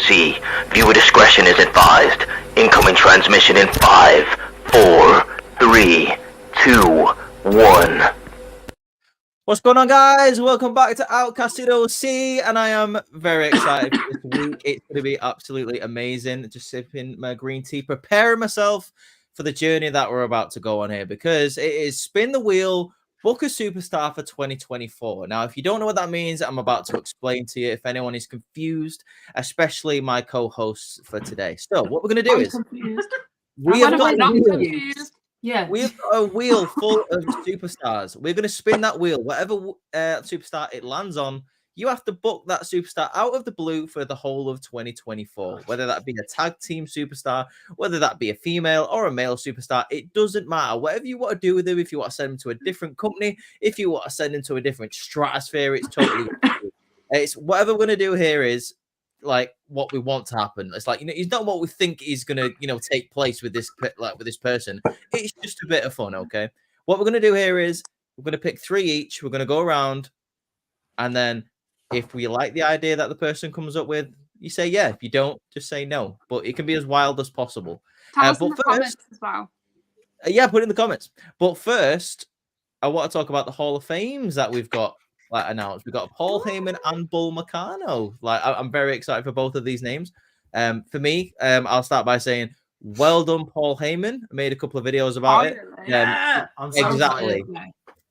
OC. Viewer discretion is advised. Incoming transmission in 5, 4, 3, 2, 1. What's going on, guys? Welcome back to Outcasted OC, and I am very excited for this week. It's going to be absolutely amazing. Just sipping my green tea, preparing myself for the journey that we're about to go on here, because it is spin the wheel, book a superstar for 2024. Now, if you don't know what that means, I'm about to explain to you if anyone is confused, especially my co-hosts for today. So what we're going to do is we have got confused. Yeah, we've got a wheel full of superstars. We're going to spin that wheel. Whatever superstar it lands on, you have to book that superstar out of the blue for the whole of 2024. Whether that be a tag team superstar, whether that be a female or a male superstar, it doesn't matter. Whatever you want to do with them, if you want to send them to a different company, if you want to send them to a different stratosphere, it's totally it's whatever we're going to do here is like what we want to happen. It's like, it's not what we think is gonna, take place with this person. It's just a bit of fun, okay? What we're gonna do here is we're gonna pick 3 each. We're gonna go around, and then if we like the idea that the person comes up with, you say yeah. If you don't, just say no. But it can be as wild as possible. Tell us in the comments as well. Yeah, put it in the comments. But first, I want to talk about the Hall of Fames that we've got announced. We've got Paul Heyman and Bull Nakano. I'm very excited for both of these names. For me, I'll start by saying, well done, Paul Heyman. I made a couple of videos about it. Yeah, exactly.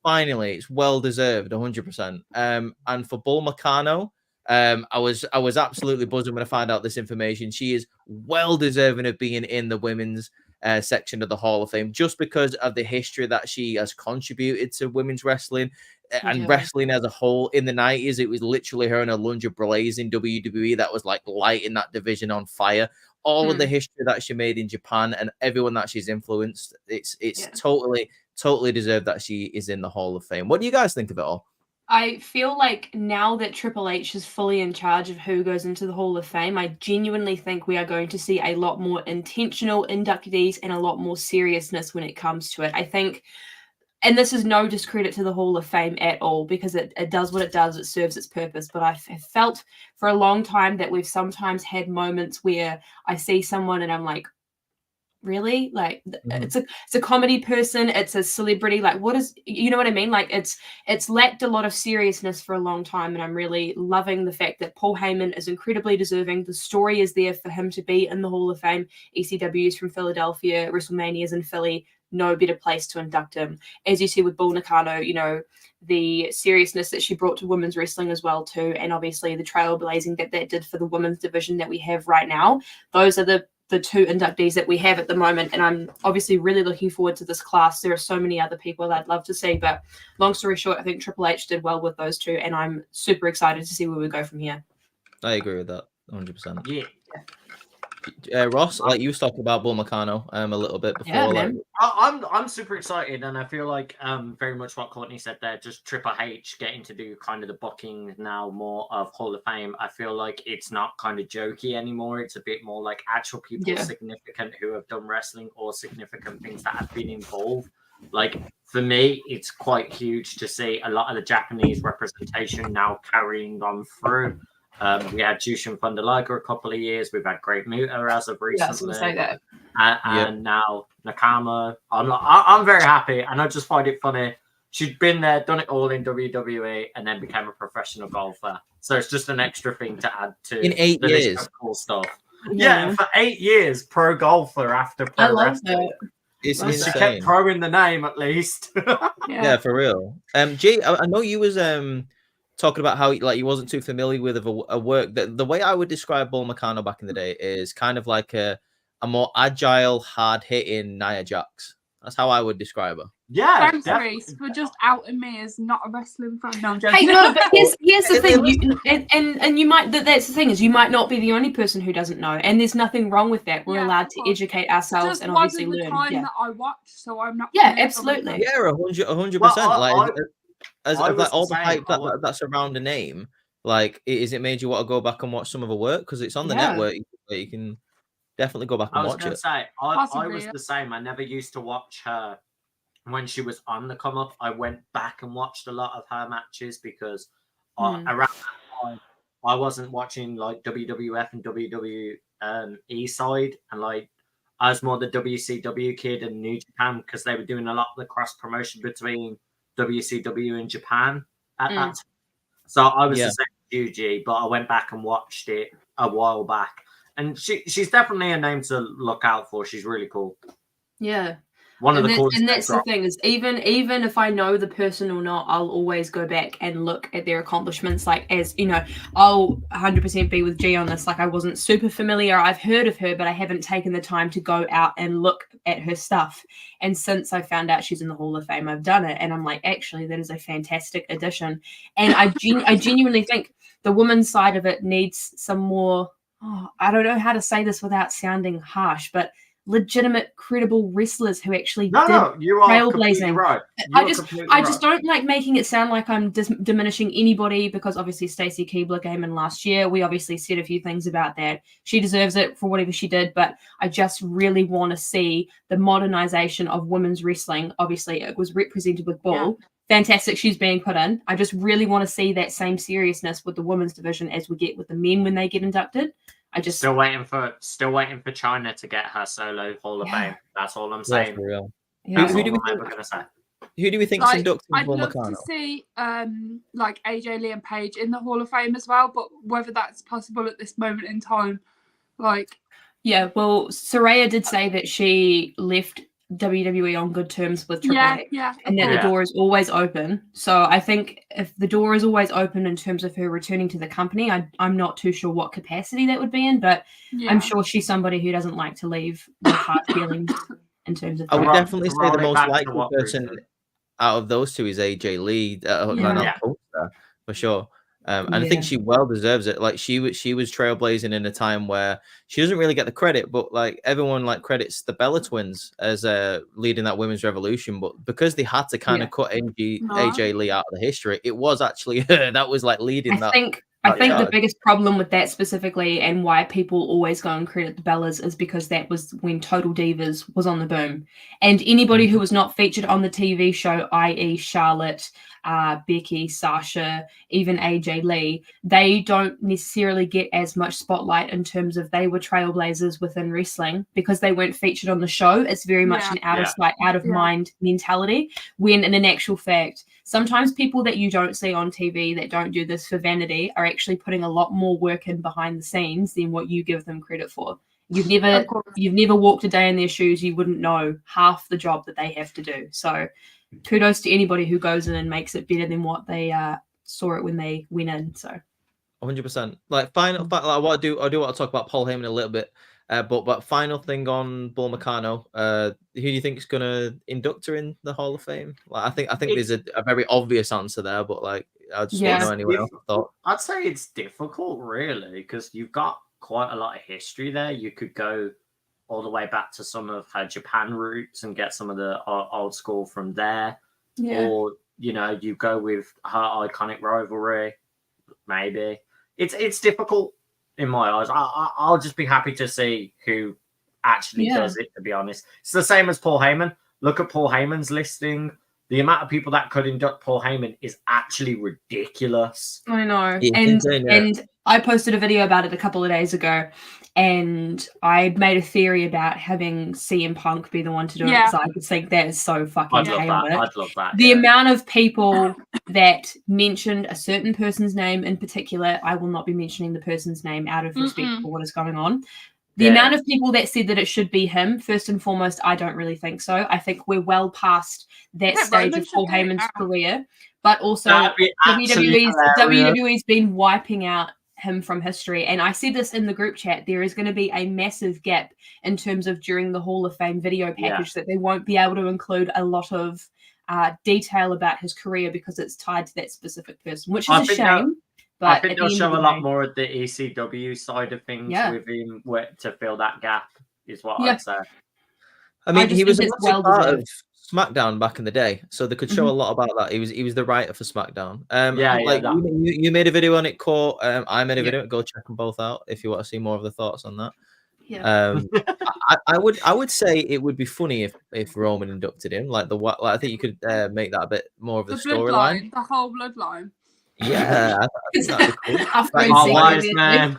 Finally, it's well deserved, 100%. And for Bull Nakano, I was absolutely buzzing when I found out this information. She is well deserving of being in the women's section of the Hall of Fame, just because of the history that she has contributed to women's wrestling and wrestling as a whole. In the 90s, it was literally her and Alundra Blaze in WWE that was like lighting that division on fire. All of the history that she made in Japan and everyone that she's influenced, it's totally deserved that she is in the Hall of Fame. What do you guys think of it all? I feel like now that Triple H is fully in charge of who goes into the Hall of Fame, I genuinely think we are going to see a lot more intentional inductees and a lot more seriousness when it comes to it. I think, and this is no discredit to the Hall of Fame at all, because it does what it does, it serves its purpose. But I've felt for a long time that we've sometimes had moments where I see someone and I'm like, really? Like, it's a comedy person, it's a celebrity, like what is, you know what I mean? Like it's lacked a lot of seriousness for a long time, and I'm really loving the fact that Paul Heyman is incredibly deserving. The story is there for him to be in the Hall of Fame. ECW's from Philadelphia, WrestleMania's in Philly, no better place to induct him. As you see with Bull Nakano, the seriousness that she brought to women's wrestling as well too, and obviously the trailblazing that did for the women's division that we have right now. Those are the 2 inductees that we have at the moment, and I'm obviously really looking forward to this class. There are so many other people I'd love to see, but long story short, I think Triple H did well with those 2, and I'm super excited to see where we go from here. I agree with that 100%. Yeah. Ross, like you was talking about Bull Nakano a little bit before. Yeah, I'm super excited, and I feel like very much what Courtney said there, just Triple H getting to do kind of the booking now more of Hall of Fame. I feel like it's not kind of jokey anymore. It's a bit more like actual people significant who have done wrestling or significant things that have been involved. Like for me, it's quite huge to see a lot of the Japanese representation now carrying on through. We had Jushin Thunder Liger a couple of years. We've had Great Muta as of recently, and now Nakama. I'm very happy, and I just find it funny. She'd been there, done it all in WWE, and then became a professional golfer. So it's just an extra thing to add to in 8 the years. list of cool stuff. Yeah, for 8 years, pro golfer after pro I love wrestling. that. It's She insane. kept pro in the name at least. Yeah, for real. Jay, I know you was talking about how you wasn't too familiar with a work. The way I would describe Bull Nakano back in the day is kind of like a more agile, hard hitting Nia Jax. That's how I would describe her. Yeah, Thanks, Reese, for just outing me as not a wrestling fan. No, I'm joking. Hey, no, but here's the thing. And you might, that's the thing, is you might not be the only person who doesn't know, and there's nothing wrong with that. We're allowed to educate ourselves and obviously learn. Just wasn't the time that I watched, so I'm not. Yeah, absolutely. Yeah, 100%. As all the hype that surround the name, like, is it made you want to go back and watch some of her work? Because it's on the network. You can definitely go back and watch it. I was the same. I never used to watch her when she was on the come up. I went back and watched a lot of her matches because around that time I wasn't watching like WWF and WWE side, and like I was more the WCW kid and New Japan because they were doing a lot of the cross promotion between WCW and Japan at that time. So I was Yeah. the same as UG, but I went back and watched it a while back. And she's definitely a name to look out for. She's really cool. Yeah. One of the coolest. And that's the thing is even if I know the person or not, I'll always go back and look at their accomplishments. Like, as you know, I'll 100% be with G on this. Like, I wasn't super familiar. I've heard of her, but I haven't taken the time to go out and look at her stuff. And since I found out she's in the Hall of Fame, I've done it. And I'm like, actually, that is a fantastic addition. And I genuinely think the women's side of it needs some more. Oh, I don't know how to say this without sounding harsh, but legitimate, credible wrestlers who actually you are trailblazing. Right. I just don't like making it sound like I'm diminishing anybody, because obviously Stacey Keibler came in last year. We obviously said a few things about that. She deserves it for whatever she did, but I just really want to see the modernization of women's wrestling. Obviously, it was represented with Bull. Yeah. Fantastic, she's being put in. I just really want to see that same seriousness with the women's division as we get with the men when they get inducted. I just still waiting for China to get her solo Hall of Fame. That's all I'm saying. For real. Yeah. Who do we think's inducting I'd Paul love McCartney? to see like AJ Lee and Paige in the Hall of Fame as well, but whether that's possible at this moment in time, like well, Saraya did say that she left WWE on good terms with Triple H, and that the door is always open. So I think if the door is always open in terms of her returning to the company, I'm not too sure what capacity that would be in, but I'm sure she's somebody who doesn't like to leave with hard feelings in terms of. I would definitely say the most likely person out of those two is AJ Lee, for sure. And I think she well deserves it. Like she was trailblazing in a time where she doesn't really get the credit, but like everyone like credits the Bella twins as leading that women's revolution. But because they had to kind of cut AJ Lee out of the history, it was actually her that was like leading I think the biggest problem with that specifically, and why people always go and credit the Bellas, is because that was when Total Divas was on the boom. And anybody who was not featured on the TV show, i.e. Charlotte, Becky, Sasha, even AJ Lee, they don't necessarily get as much spotlight in terms of they were trailblazers within wrestling because they weren't featured on the show. It's very much an out of sight, out of mind mentality, when in an actual fact, sometimes people that you don't see on TV that don't do this for vanity are actually putting a lot more work in behind the scenes than what you give them credit for. You've never walked a day in their shoes. You wouldn't know half the job that they have to do. So kudos to anybody who goes in and makes it better than what they saw it when they went in. So 100%. Like final, like what I do want to talk about Paul Heyman a little bit. But final thing on Bull Meccano, who do you think is going to induct her in the Hall of Fame? Like, I think there's a very obvious answer there, but like I just want to know anyone else thought. I'd say it's difficult, really, because you've got quite a lot of history there. You could go all the way back to some of her Japan roots and get some of the old school from there, or you go with her iconic rivalry. Maybe it's difficult. In my eyes, I'll just be happy to see who actually does it, to be honest. It's the same as Paul Heyman. Look at Paul Heyman's listing. The amount of people that could induct Paul Heyman is actually ridiculous. I know. And I posted a video about it a couple of days ago, and I made a theory about having CM Punk be the one to do it, because I just think that is so fucking chaotic. I'd love that. The amount of people that mentioned a certain person's name in particular, I will not be mentioning the person's name out of respect for what is going on. The amount of people that said that it should be him, first and foremost, I don't really think so. I think we're well past that stage of Paul Heyman's career. But also, WWE's been wiping out him from history. And I said this in the group chat, there is going to be a massive gap in terms of during the Hall of Fame video package that they won't be able to include a lot of detail about his career because it's tied to that specific person, which is a shame. But I think they'll show a lot more of the ECW side of things with him to fill that gap, is what I'd say. I mean, he was a part of SmackDown back in the day, so they could show a lot about that. He was the writer for SmackDown. You made a video on it, Court. I made a video. Go check them both out if you want to see more of the thoughts on that. Yeah. I would say it would be funny if Roman inducted him. I think you could make that a bit more of the storyline. The whole bloodline. Yeah, I think that'd be cool. After Like, his Our second wise year. man.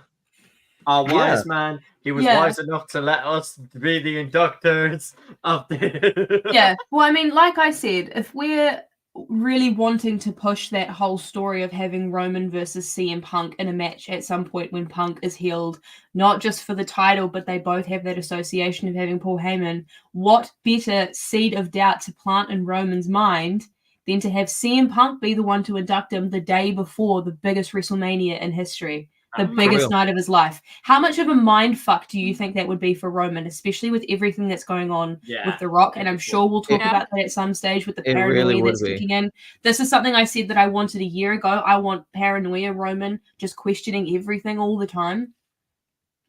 Our wise man. He was Yeah. wise enough to let us be the inductors of the. Yeah. Well, I mean, like I said, if we're really wanting to push that whole story of having Roman versus CM Punk in a match at some point when Punk is healed, not just for the title, but they both have that association of having Paul Heyman, what better seed of doubt to plant in Roman's mind than to have CM Punk be the one to induct him the day before the biggest WrestleMania in history? The biggest real. night of his life. How much of a mind fuck do you think that would be for Roman, especially with everything that's going on with The Rock? And I'm sure we'll talk Yeah. about that at some stage with the It paranoia really would that's be. kicking in. This is something I said that I wanted a year ago. I want paranoia Roman just questioning everything all the time.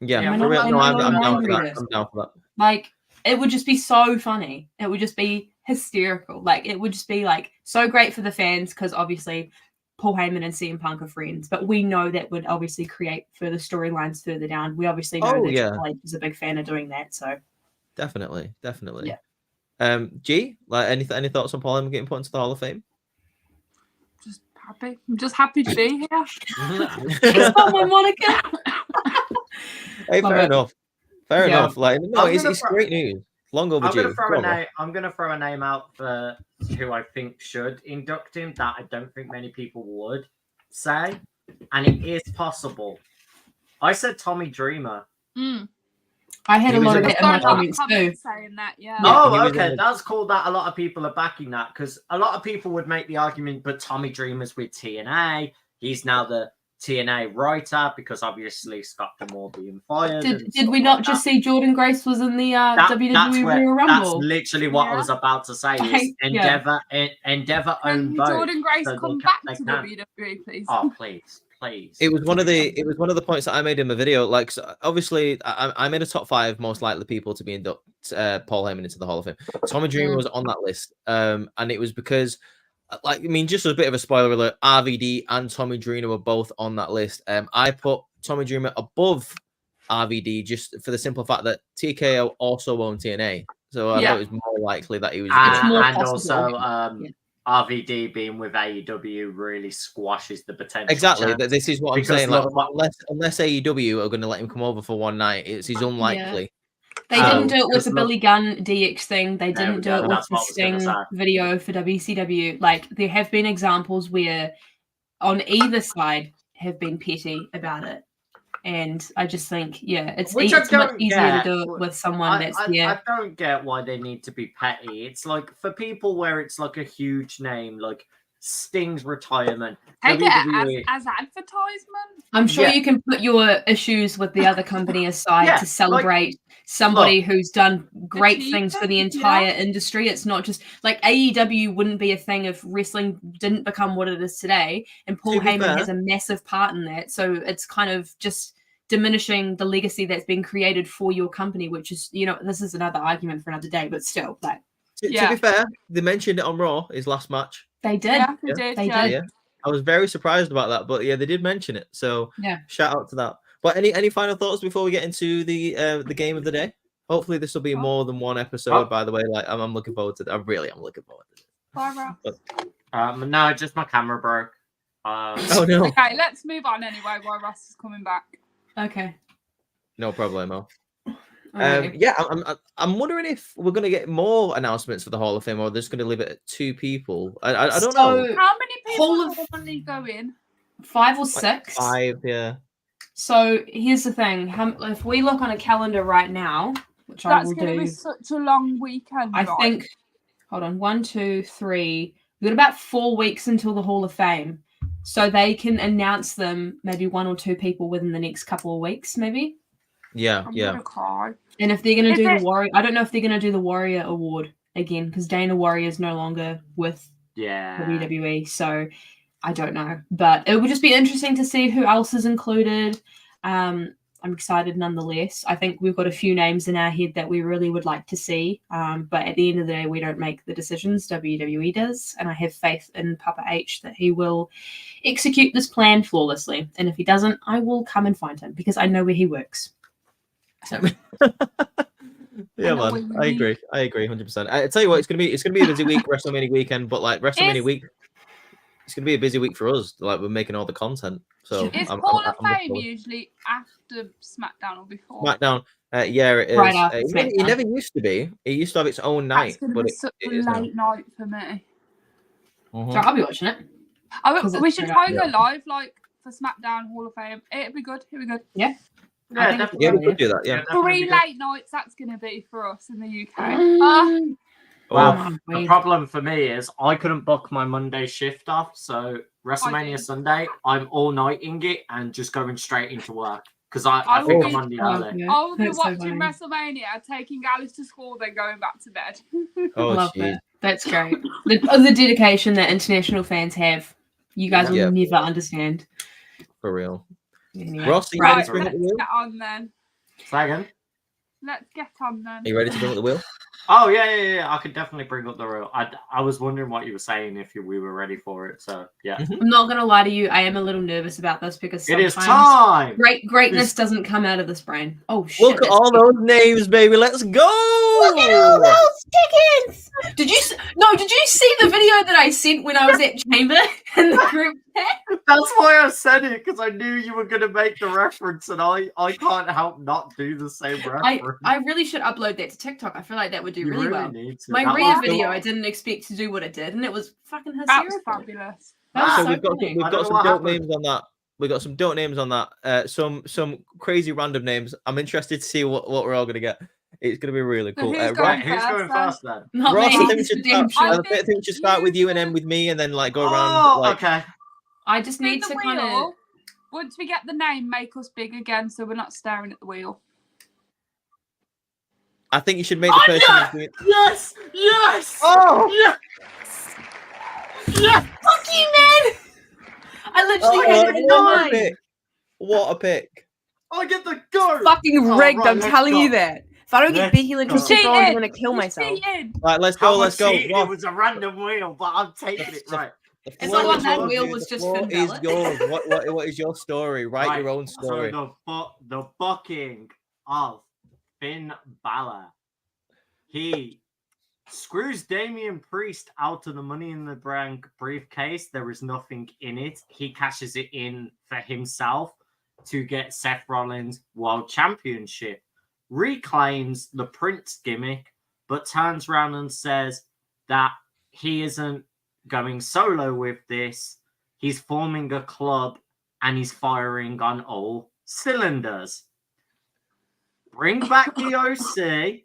Yeah, Yeah, for real. I'm No, not I'm down for angry that. with I'm down for that. Like, it would just be so funny. It would just be hysterical. Like, it would just be like so great for the fans because obviously Paul Heyman and CM Punk are friends, but we know that would obviously create further storylines further down. We obviously know that Triple H is a big fan of doing that. So Definitely. Yeah. G, like any thoughts on Paul Heyman getting put into the Hall of Fame? Just happy. I'm just happy to be here. she's got my moniker. Hey, Love fair it. enough. Fair Yeah. enough. Like, no, I'm it's gonna great news. Long overdue. I'm Go on, Rob. gonna throw a name out for who I think should induct him that I don't think many people would say, and it is possible. I said Tommy Dreamer. I had He a was lot in of the- that in my Got a lot of comments too. comments saying that, yeah. Yeah, he Oh, was in okay, the- that's cool. That a lot of people are backing that because a lot of people would make the argument, but Tommy Dreamer's with TNA. He's now the TNA writer because obviously Scott D'Amore being fired. Did we not just see Jordan Grace was in the WWE Royal That's Rumble? literally what I was about to say. Is Yeah. Endeavor Can owned both. Jordan Grace so come they back can- to they can. WWE, please? Oh, please. It was one of the points that I made in my video. Like, so obviously, I made a top 5 most likely people to be induct Paul Heyman into the Hall of Fame. Tommy Dreamer was on that list, and it was because, like, I mean, just as a bit of a spoiler alert, RVD and Tommy Dreamer were both on that list. I put Tommy Dreamer above RVD just for the simple fact that TKO also owned TNA, so I thought it was more likely that he was. And also, RVD being with AEW really squashes the potential. Exactly. chance. This is what I'm Because saying. Like, look, unless AEW are going to let him come over for one night, it's unlikely. They didn't do it with just the look- Billy Gunn DX thing. They There we didn't do go, it with that's the what I was gonna Sting say. video for WCW. Like, there have been examples where on either side have been petty about it. And I just think, it's Which much I don't easier get. to do it with someone that's I don't get why they need to be petty. It's like for people where it's like a huge name, like Sting's retirement. Take WWE. it as advertisement. I'm sure you can put your issues with the other company aside to celebrate somebody who's done great things for the entire industry. It's not just like AEW wouldn't be a thing if wrestling didn't become what it is today. And Paul Heyman has a massive part in that. So it's kind of just diminishing the legacy that's been created for your company, which is, this is another argument for another day, but still, like. To be fair, they mentioned it on Raw, his last match. They did. Yeah, they did. Yeah. I was very surprised about that, but yeah, they did mention it. So shout out to that. But any final thoughts before we get into the game of the day? Hopefully this will be more than one episode. By the way, like I'm looking forward to that. I'm looking forward to it. Bye, Ross. No, just my camera broke. Oh no. Okay, let's move on anyway while Ross is coming back. Okay. No problemo. Right. I'm wondering if we're going to get more announcements for the Hall of Fame, or they're just going to leave it at 2 people. I don't know. How many people Hall of normally go in? 5 or 6. 5, yeah. So here's the thing: if we look on a calendar right now, which I will do, that's going to be such a long weekend. I think. Hold on, 1, 2, 3. We've got about 4 weeks until the Hall of Fame, so they can announce them. Maybe 1 or 2 people within the next couple of weeks, maybe. Yeah, I'm gonna cry. And if they're going to do the Warrior, I don't know if they're going to do the Warrior Award again because Dana Warrior is no longer with WWE, so I don't know. But it would just be interesting to see who else is included. I'm excited nonetheless. I think we've got a few names in our head that we really would like to see. But at the end of the day, we don't make the decisions. WWE does. And I have faith in Papa H that he will execute this plan flawlessly. And if he doesn't, I will come and find him because I know where he works. So. Yeah, man. I agree 100%. I tell you what, it's gonna be a busy week, WrestleMania weekend, but like WrestleMania week, it's gonna be a busy week for us. Like we're making all the content. So Is I'm Hall of looking Fame forward. usually after SmackDown or before? SmackDown. Yeah, it is. Right after It never used to be. It used to have its own That's night, going to but be such it a is now. late night for me. Mhm. So I'll be watching it. 'Cause We it's should straight try and up. go live, like for SmackDown Hall of Fame. It'd be good. It'd be good. Yeah. Yeah, think definitely. Yeah, we could do that. Yeah. definitely 3 be good. late nights. That's going to be for us in the UK. Mm. Well, Oh, the wait. problem for me is I couldn't book my Monday shift off, so WrestleMania did. Sunday, I'm all nighting it and just going straight into work because I I think will I'm be- on the Oh, early. yeah. I will be That's so watching funny. WrestleMania, taking Alice to school, then going back to bed. Oh, Love jeez. that. That's great. The dedication that international fans have, you guys will Yeah. never understand. For real. Anyway, Ross, are you right. ready to bring up Let's the wheel? get on then. Say again? Let's get on then. Are you ready to bring up the wheel? Oh, yeah. I could definitely bring up the reel. I was wondering what you were saying if we were ready for it, so yeah. I'm not gonna lie to you. I am a little nervous about this because It is sometimes time! greatness doesn't come out of this brain. Oh shit! Look at all those names, baby. Let's go! Look at all those chickens! Did you see the video that I sent when I was at Chamber in the group chat? That's why I said it, because I knew you were going to make the reference, and I can't help not do the same reference. I really should upload that to TikTok. I feel like that would do You really well. need to. My That Rhea was video, good. I didn't expect to do what it did, and it was fucking That was hysterical. fabulous. That was So so we've got funny. I don't know some what dope happened. names on that. We've got some dope names on that. Some crazy random names. I'm interested to see what we're all gonna get. It's gonna be really So cool. who's Ross, going Right, who's going first then? Not Ross, me. I think we it's should for damn start. sure. I think we should start with you and then with me, and then like go around. Oh, Like, okay. I just Spin need the to wheel. kind of. Once we get the name, make us big again so we're not staring at the wheel. I think you should make the person. yeah! who's doing- Yes! Yes! Oh! Yes! Yes! Fuck you, man! I literally Oh, had it in my what a mind. pick! What a pick! I get the go! Fucking Oh, rigged, right, I'm let's telling go. you that. If I don't Let's get Becky Lynch go. or Seth Rollins, I'm Cheating. gonna kill He's myself. cheating. Right, let's How go. much Let's go. cheating? Ross, It was a random wheel, but I'm taking it right. the It's floor like is that yours, wheel dude. was The just floor Finn is Balor. yours. What is your story? Write your own story. So the booking of Finn Balor. He screws Damian Priest out of the Money in the Bank briefcase. There is nothing in it. He cashes it in for himself to get Seth Rollins World Championship. Reclaims the Prince gimmick, but turns around and says that he isn't going solo with this. He's forming a club and he's firing on all cylinders. Bring back the OC.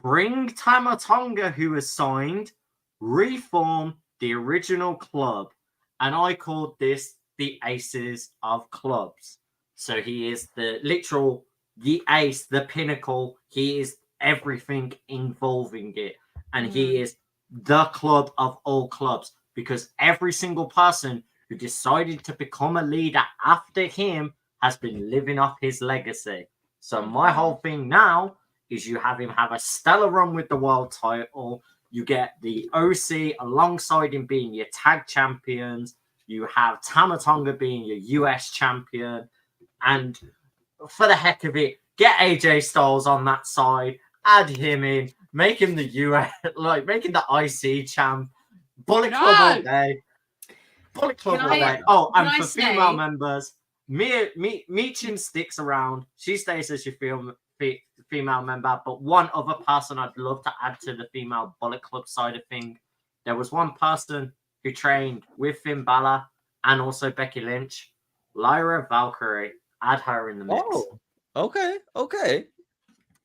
Bring Tama Tonga, who is signed, reform the original club. And I called this the Aces of Clubs. So he is the ace, the pinnacle. He is everything involving it. And he is the club of all clubs because every single person who decided to become a leader after him has been living off his legacy. So my whole thing now is you have him have a stellar run with the world title. You get the OC alongside him being your tag champions. You have Tama Tonga being your US champion. And for the heck of it, get AJ Styles on that side, add him in, make him the US, like making the IC champ. Bullet Club all day. Bullet Club all day. Oh, and for female members, Meechin sticks around. She stays as your female member, but one other person I'd love to add to the female Bullet Club side of things. There was one person who trained with Finn Balor and also Becky Lynch, Lyra Valkyrie. Add her in the mix. Oh, okay.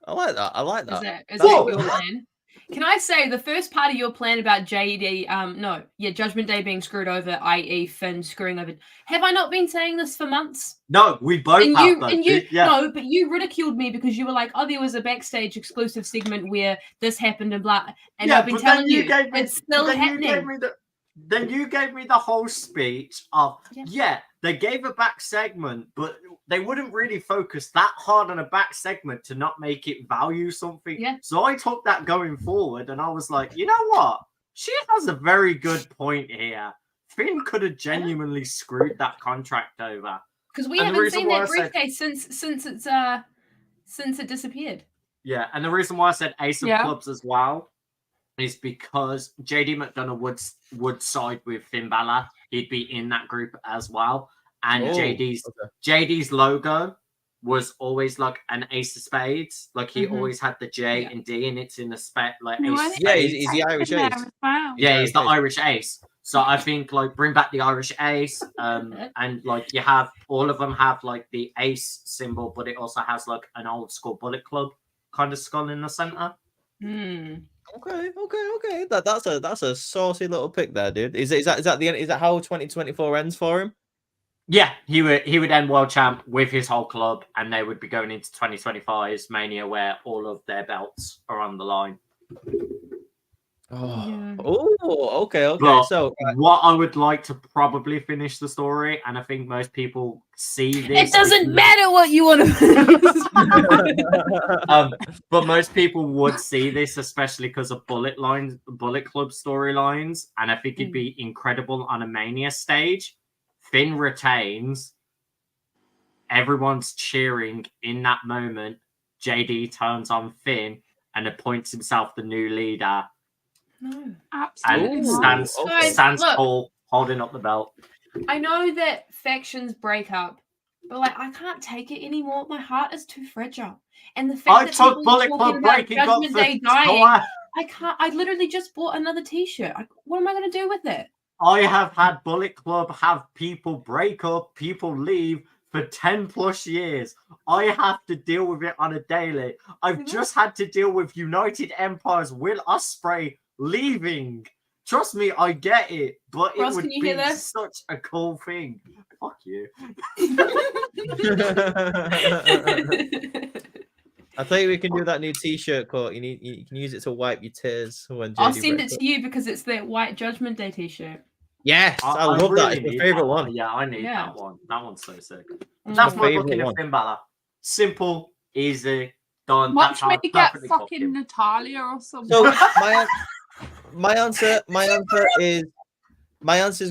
I like that. Is that your plan? Can I say the first part of your plan about Judgment Day being screwed over, i.e. Finn screwing over? Have I not been saying this for months? No, we both have. No, but you ridiculed me because you were like, "Oh, there was a backstage exclusive segment where this happened and blah." And I've been telling you, it's still happening. Then you gave me the whole speech of they gave a back segment, but they wouldn't really focus that hard on a back segment to not make it value something. Yeah. So I took that going forward, and I was like, you know what? She has a very good point here. Finn could have genuinely screwed that contract over because we haven't seen that briefcase since it disappeared. Yeah, and the reason why I said Ace of Clubs as well is because JD McDonough would side with Finn Balor. He'd be in that group as well. And JD's logo was always like an ace of spades. Like he always had the J and D, and it's in the spec like ace of spades. Yeah, he's the Irish ace. Yeah, he's the Irish ace. So I think like bring back the Irish ace, and like you have all of them have like the ace symbol, but it also has like an old school Bullet Club kind of skull in the center. Okay. That's a saucy little pick there, dude. Is that the end? Is that how 2024 ends for him? Yeah, he would end world champ with his whole club, and they would be going into 2025's Mania where all of their belts are on the line. Okay. But So what I would like to probably finish the story, and I think most people see this. It doesn't matter what you want to. But most people would see this, especially because of Bullet Club storylines, and I think it'd be incredible on a Mania stage. Finn retains. Everyone's cheering in that moment. JD turns on Finn and appoints himself the new leader. No, absolutely. And stands tall, holding up the belt. I know that factions break up, but like I can't take it anymore. My heart is too fragile. And the fact that took Bullet Club breaking up Judgment for Day dying, I can't. I literally just bought another T-shirt. What am I going to do with it? I have had Bullet Club have people break up, people leave for 10 plus years. I have to deal with it on a daily. I've just had to deal with United Empire's Will Ospreay leaving. Trust me, I get it, but Ross, it would can you be hear this? such a cool thing. Fuck you. I tell you, we can do that new T-shirt coat. You can use it to wipe your tears when I'll send it to you because it's the White Judgment Day T-shirt. Yes, I love really that. It's my favorite one. Yeah, I need that one. That one's so sick. That's my booking of Finn Balor. Simple, easy, done. Watch me get fucking Natalia or something. So my answer is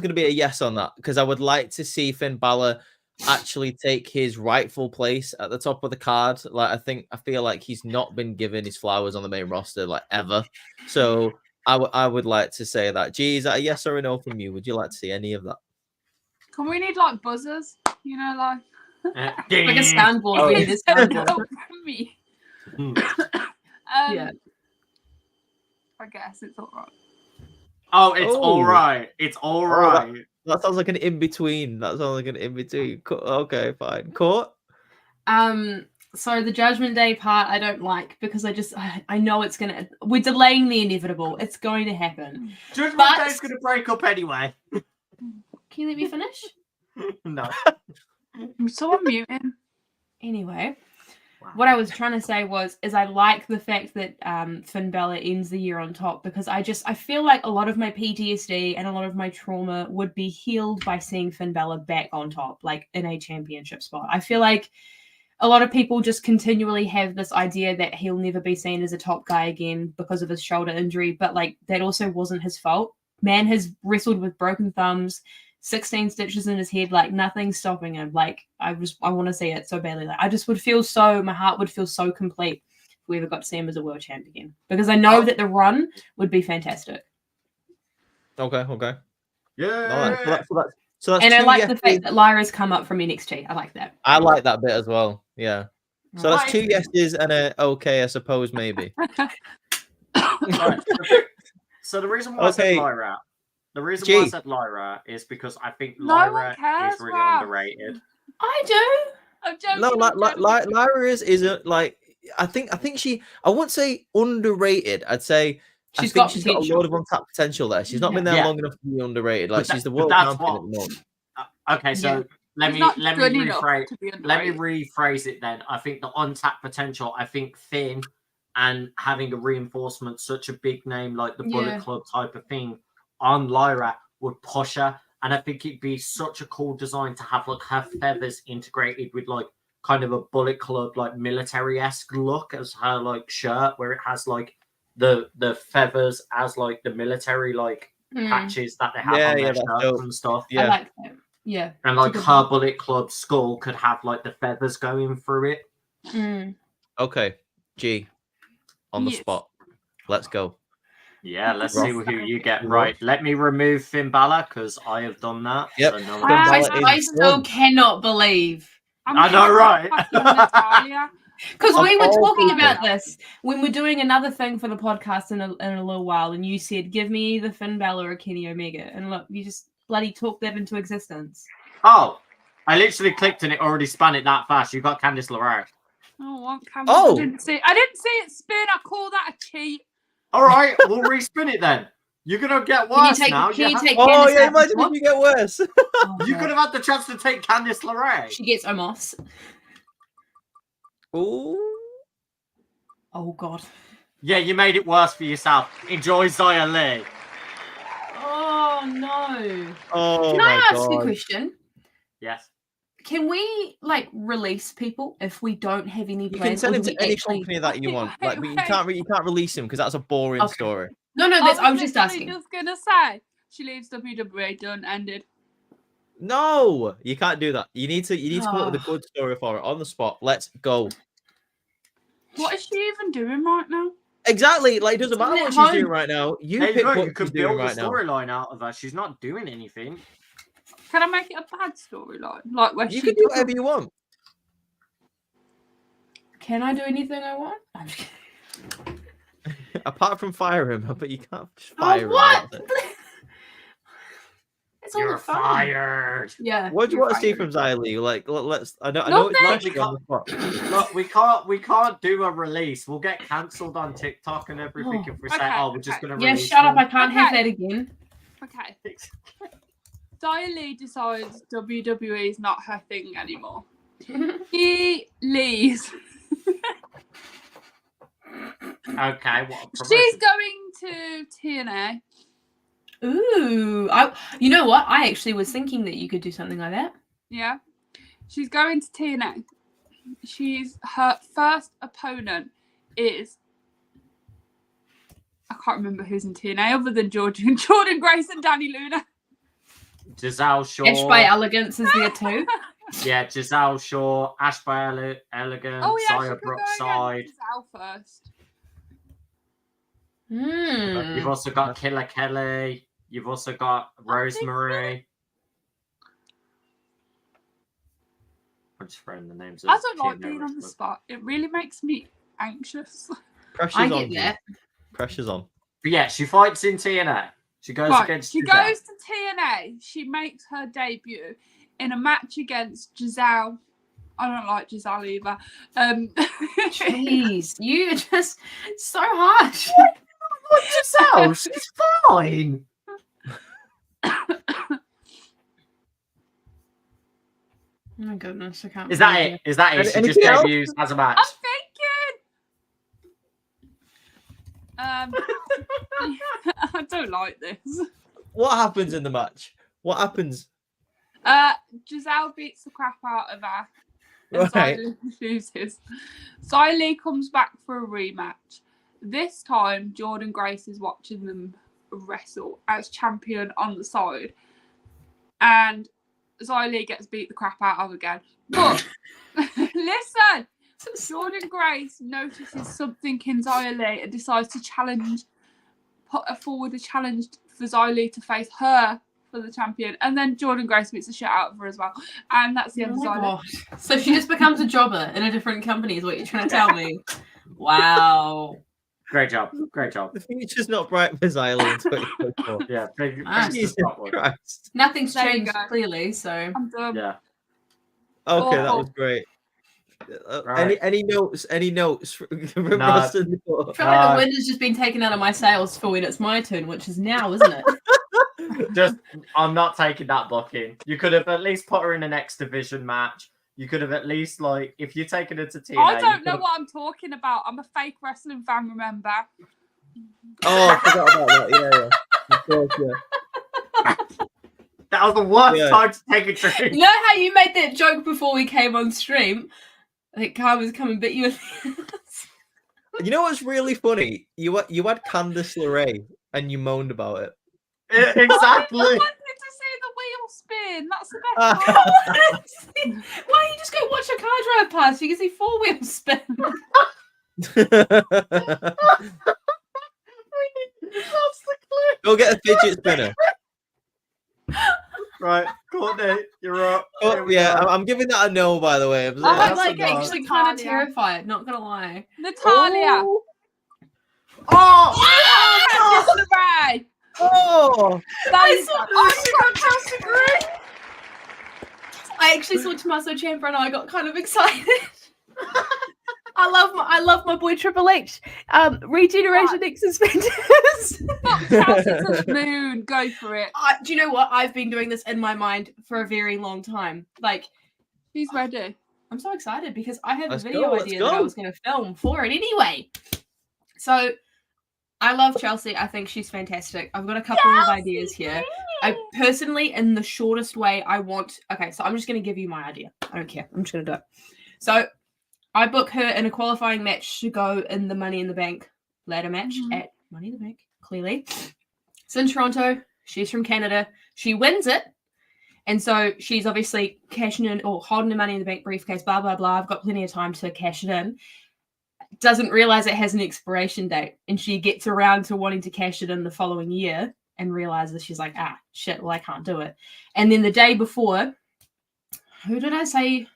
going to be a yes on that, because I would like to see Finn Balor actually take his rightful place at the top of the card. Like I feel like he's not been given his flowers on the main roster like ever. So I would like to say that. Gee, is that a yes or a no from you? Would you like to see any of that? Can we need like buzzers? You know, like like a soundboard. We need a soundboard. Me. Yeah. I guess it's all right. Oh, it's all right. It's all right. That sounds like an in-between. Okay, fine. Court? So the Judgment Day part I don't like because I know it's gonna. We're delaying the inevitable. It's going to happen. Judgment Day's gonna break up anyway. Can you let me finish? No. I'm so muting. Anyway, what I was trying to say is I like the fact that Finn Balor ends the year on top, because I feel like a lot of my PTSD and a lot of my trauma would be healed by seeing Finn Balor back on top, like in a championship spot. I feel like a lot of people just continually have this idea that he'll never be seen as a top guy again because of his shoulder injury, but like that also wasn't his fault. Man has wrestled with broken thumbs, 16 stitches in his head, like nothing's stopping him. Like I want to see it so badly. Like I just would feel my heart would feel so complete if we ever got to see him as a world champ again, because I know that the run would be fantastic. Okay. Yeah. So that's and I like yeses. the fact that Lyra's come up from NXT. I like that. I like that bit as well. Yeah. So that's 2 yeses and a okay, I suppose, maybe. Right. So the reason why I said Lyra, why I said Lyra is because I think Lyra is really underrated. I do. I'm joking. No, Lyra isn't like. I think she. I wouldn't say underrated. I'd say she's got a lot of untapped potential there. She's not been there long enough to be underrated. Like she's the world champion at the moment. Okay, so let me rephrase it then. I think the untapped potential. I think Finn and having a reinforcement, such a big name like the Bullet Club type of thing on Lyra would push her, and I think it'd be such a cool design to have like her feathers integrated with like kind of a Bullet Club like military-esque look as her like shirt, where it has like the feathers as like the military like patches that they have on their shirts and stuff. I like that. Yeah. And like her Bullet Club skull could have like the feathers going through it. Okay, G, on the spot. Let's go. Yeah, let's see who you get. Rough. Right, let me remove Finn Balor because I have done that. Yep. So no Finn one Balor I is still done. cannot believe. I know, right? Natalia. Because Of we were all talking people. about this when we're doing another thing for the podcast in a little while, and you said, give me either Finn Balor or Kenny Omega. And look, you just bloody talked that into existence. Oh, I literally clicked and it already spun it that fast. You got Candice LeRae. Oh, what Candice? Oh. I didn't see it spin. I call that a cheat. All right, we'll respin it then. You're going to get Can you worse take, now. can you take Oh, Candice yeah, out imagine before? if you get worse. Oh, You God. could have had the chance to take Candice LeRae. She gets Omos. Ooh. Oh, God. Yeah, you made it worse for yourself. Enjoy Xia Li. Oh, no. Oh, Can my I ask God. a question? Yes. Can we, like, release people if we don't have any You can plans? send or him do to we any actually... company that you want. Wait, Like, but you wait. can't release him because that's a boring Okay. story. No, I was just literally asking. just gonna say she leaves WWE. Done. Ended. No, you can't do that. You need to come up with a Oh. good story for it on the spot. Let's go. What is she even doing right now? Exactly. Like, it doesn't matter Sitting what at she's home. doing right now. You There you pick go. what You could she's doing build a right now. storyline out of her. She's not doing anything. Can I make it a bad storyline? Like where You she can do doesn't- whatever you want. Can I do anything I want? I'm just kidding. Apart from fire him, but you can't just Oh, fire him. what? that's it. It's all You're the fun. fired. Yeah. What do you you're want to see fired. from Xia Li? Like, let's. I know it's not Nothing. on the spot. Look, we can't do a release. We'll get cancelled on TikTok and everything if we say, Okay, "Oh, we're just okay. gonna Yeah, release." shut up. I them. can't have Okay. that again. Okay. Xia Li decides WWE is not her thing anymore. He leaves. Okay, what? She's going to TNA. Ooh. You know what? I actually was thinking that you could do something like that. Yeah. She's going to TNA. Her first opponent is I can't remember who's in TNA other than Jordan Grace and Danny Luna. Giselle Shaw. Edge by Elegance is there too. Yeah, Giselle Shaw, Ash by Elegant, Oh yeah, she Xia could go Brookside. against Giselle first. You've Hmm. also got Killer Kelly. You've also got Rosemary. I'm just throwing the names of I don't like TNA being on the wrestlers. spot. It really makes me anxious. Pressure's I on. get G. that. Pressure's on. But yeah, she fights in TNA. She goes Right, against she Giselle. goes to TNA. She makes her debut in a match against Giselle. I don't like Giselle either. Jeez, you are just so harsh. What Giselle? She's fine. Oh my goodness, I can't. Is that believe it? Is that it? She just Anything else? debuts as a match. I'm thinking. I don't like this. What happens in the match? What happens? Giselle beats the crap out of her. And Right. Xia Li loses. Xia Li comes back for a rematch. This time, Jordan Grace is watching them wrestle as champion on the side. And Xia Li gets beat the crap out of again. But, listen! Jordan Grace notices something in Xia Li and decides to put forward a challenge for Xia Li to face her for the champion. And then Jordan Grace beats the shit out of her as well. And that's the end of Oh my Xia Li. gosh. So she just becomes a jobber in a different company, is what you're trying to tell me. Wow. Great job. Great job. The future's not bright for Xia Li in 2024. Yeah, big, Nice. thanks to Jesus Scotland. Christ. Nothing's There you changed, go. clearly, so. I'm done. Yeah. Okay, that Awful. was great. Right. Any notes? Any notes from No. Ross and I Nicole? feel like the wind has just been taken out of my sails for when it's my turn, which is now, isn't it? Just, I'm not taking that booking. You could have at least put her in an X Division match. You could have at least, like, if you're taking her to TNA. I don't you know could what I'm talking about. I'm a fake wrestling fan, remember? Oh, I forgot about that. Yeah. Of course, yeah. That was the worst Yeah. time to take a drink. You know how you made that joke before we came on stream? That Karma's come and bit you with You know what's really funny? You had Candice LeRae and you moaned about it. Exactly. I wanted to see the wheel spin. That's the best part. Why don't you just go watch a car drive past? You can see 4-wheel spin. Go get a fidget spinner. Right, Courtney, you're up. Oh, yeah, I'm giving that a no, by the way. I'm that's like a no. actually kind of Natalia. terrified. Not gonna lie. Natalia. Oh! Desiree. Oh, That is got Chelsea Green. I actually saw Tommaso Ciampa and I got kind of excited. I love my boy Triple H. Regeneration X is fantastic. Chelsea to the moon. Go for it. Do you know what? I've been doing this in my mind for a very long time. Like, She's ready. I'm so excited because I had Let's a video go, let's idea that I go. was going to film for it anyway. So, I love Chelsea. I think she's fantastic. I've got a couple of ideas here. I personally, in the shortest way, okay, so I'm just going to give you my idea. I don't care. I'm just going to do it. So, I book her in a qualifying match to go in the Money in the Bank ladder match at Money in the Bank, clearly. It's in Toronto. She's from Canada. She wins it. And so she's obviously cashing in or holding the Money in the Bank briefcase, blah, blah, blah. I've got plenty of time to cash it in. Doesn't realize it has an expiration date. And she gets around to wanting to cash it in the following year and realizes she's like, shit, well, I can't do it. And then the day before, who did I say?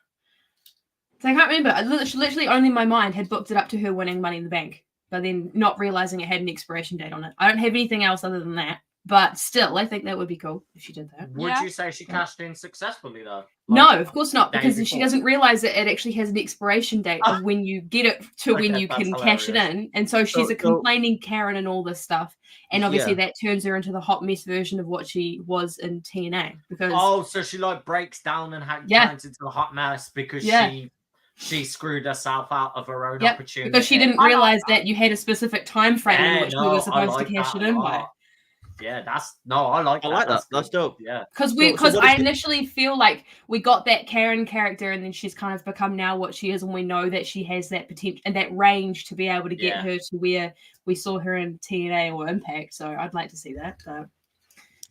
I can't remember. I literally only my mind had booked it up to her winning Money in the Bank, but then not realizing it had an expiration date on it. I don't have anything else other than that, but still, I think that would be cool if she did that. Would you say she cashed in successfully though? No, of course not, because day she before. doesn't realize that it actually has an expiration date of when you get it to when Okay, you that's can cash it hilarious. in. And so she's So- a complaining Karen and all this stuff. And obviously Yeah. that turns her into the hot mess version of what she was in TNA. Because Oh, so she like breaks down and Yeah. turns into a hot mess because Yeah. she screwed herself out of her own Yep, opportunity. because she didn't I like realize that. that you had a specific time frame in which we were supposed to cash it in by. Yeah, I like I that. like that. That's cool. dope. Yeah. Because So what I is it? initially feel like we got that Karen character, and then she's kind of become now what she is, and we know that she has that potential and that range to be able to get Yeah. her to where we saw her in TNA or Impact. So I'd like to see that.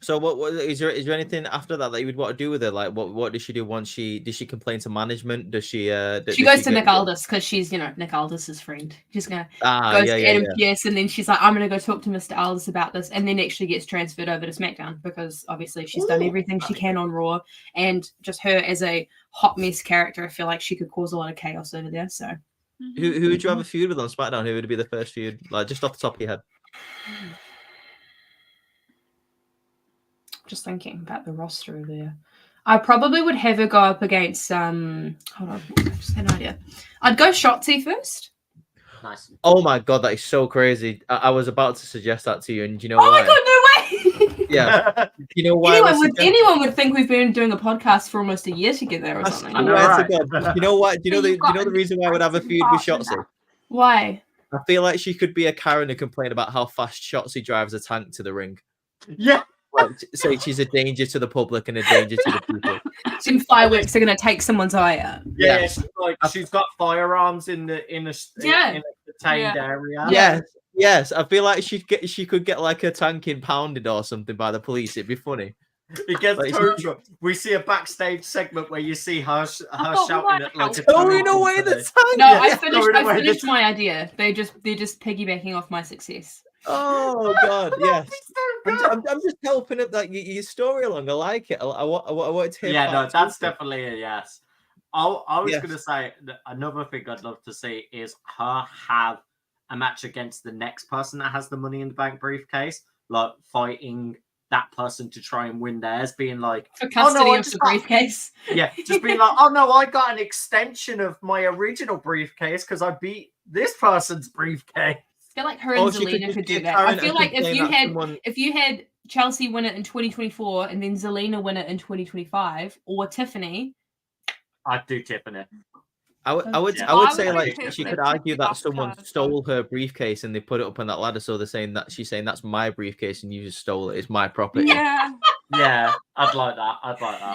So what is there anything after that you would want to do with her? Like what does she do once does she complain to management? Does she She goes to Nick Aldis because she's Nick Aldis's friend. She's gonna go to Adam Pearce, and then she's like, I'm gonna go talk to Mr. Aldis about this, and then actually gets transferred over to SmackDown because obviously she's done everything she can on Raw, and just her as a hot mess character, I feel like she could cause a lot of chaos over there. So Who would you have a feud with on SmackDown? Who would be the first feud? Like just off the top of your head. just thinking about the roster over there. I probably would have her go up against hold on, I just had an idea. I'd go Shotzi first. Nice. Oh my god, that is so crazy. I was about to suggest that to you, and do you know Oh why? my god, no way! Yeah. You know why? Anyone would think we've been doing a podcast for almost a year together or something. I know, Swear to right? God. You know what? Do you know You've got the reason why I would have a feud with Shotzi? Why? I feel like she could be a Karen who complain about how fast Shotzi drives a tank to the ring. Yeah. Like, say she's a danger to the public and a danger to the people. Some fireworks are going to take someone's eye out. Yeah, Yes. she's got firearms in a contained area. Yes. I feel like she could get like a tank impounded or something by the police. It'd be funny. It gets Like, total. We see a backstage segment where you see her thought we shouting might at like a Throwing away the company. tank. No, Yeah, I finished throwing away the finished my idea. They're just piggybacking off my success. Oh God, yes. So good. I'm just helping up that your story along. I like it. I wanted to hear. Yeah, no, part that's two. definitely a yes. I was Yes. going to say that another thing I'd love to see is her have a match against the next person that has the Money in the Bank briefcase, like fighting that person to try and win theirs, being like, For custody I of just the got- briefcase. yeah, just being like, oh no, I got an extension of my original briefcase because I beat this person's briefcase. I feel like her Or and she could Zelina just could be do a that. Karen I feel and like if complain you that had someone- Chelsea win it in 2024 and then Zelina win it in 2025, or Tiffany. I'd do Tiffany. I would Yeah. I would I say would like think she it's could like argue that off someone curve, stole her briefcase and they put it up on that ladder, so they're saying that she's saying that's my briefcase and you just stole it. It's my property. Yeah. Yeah, I'd like that.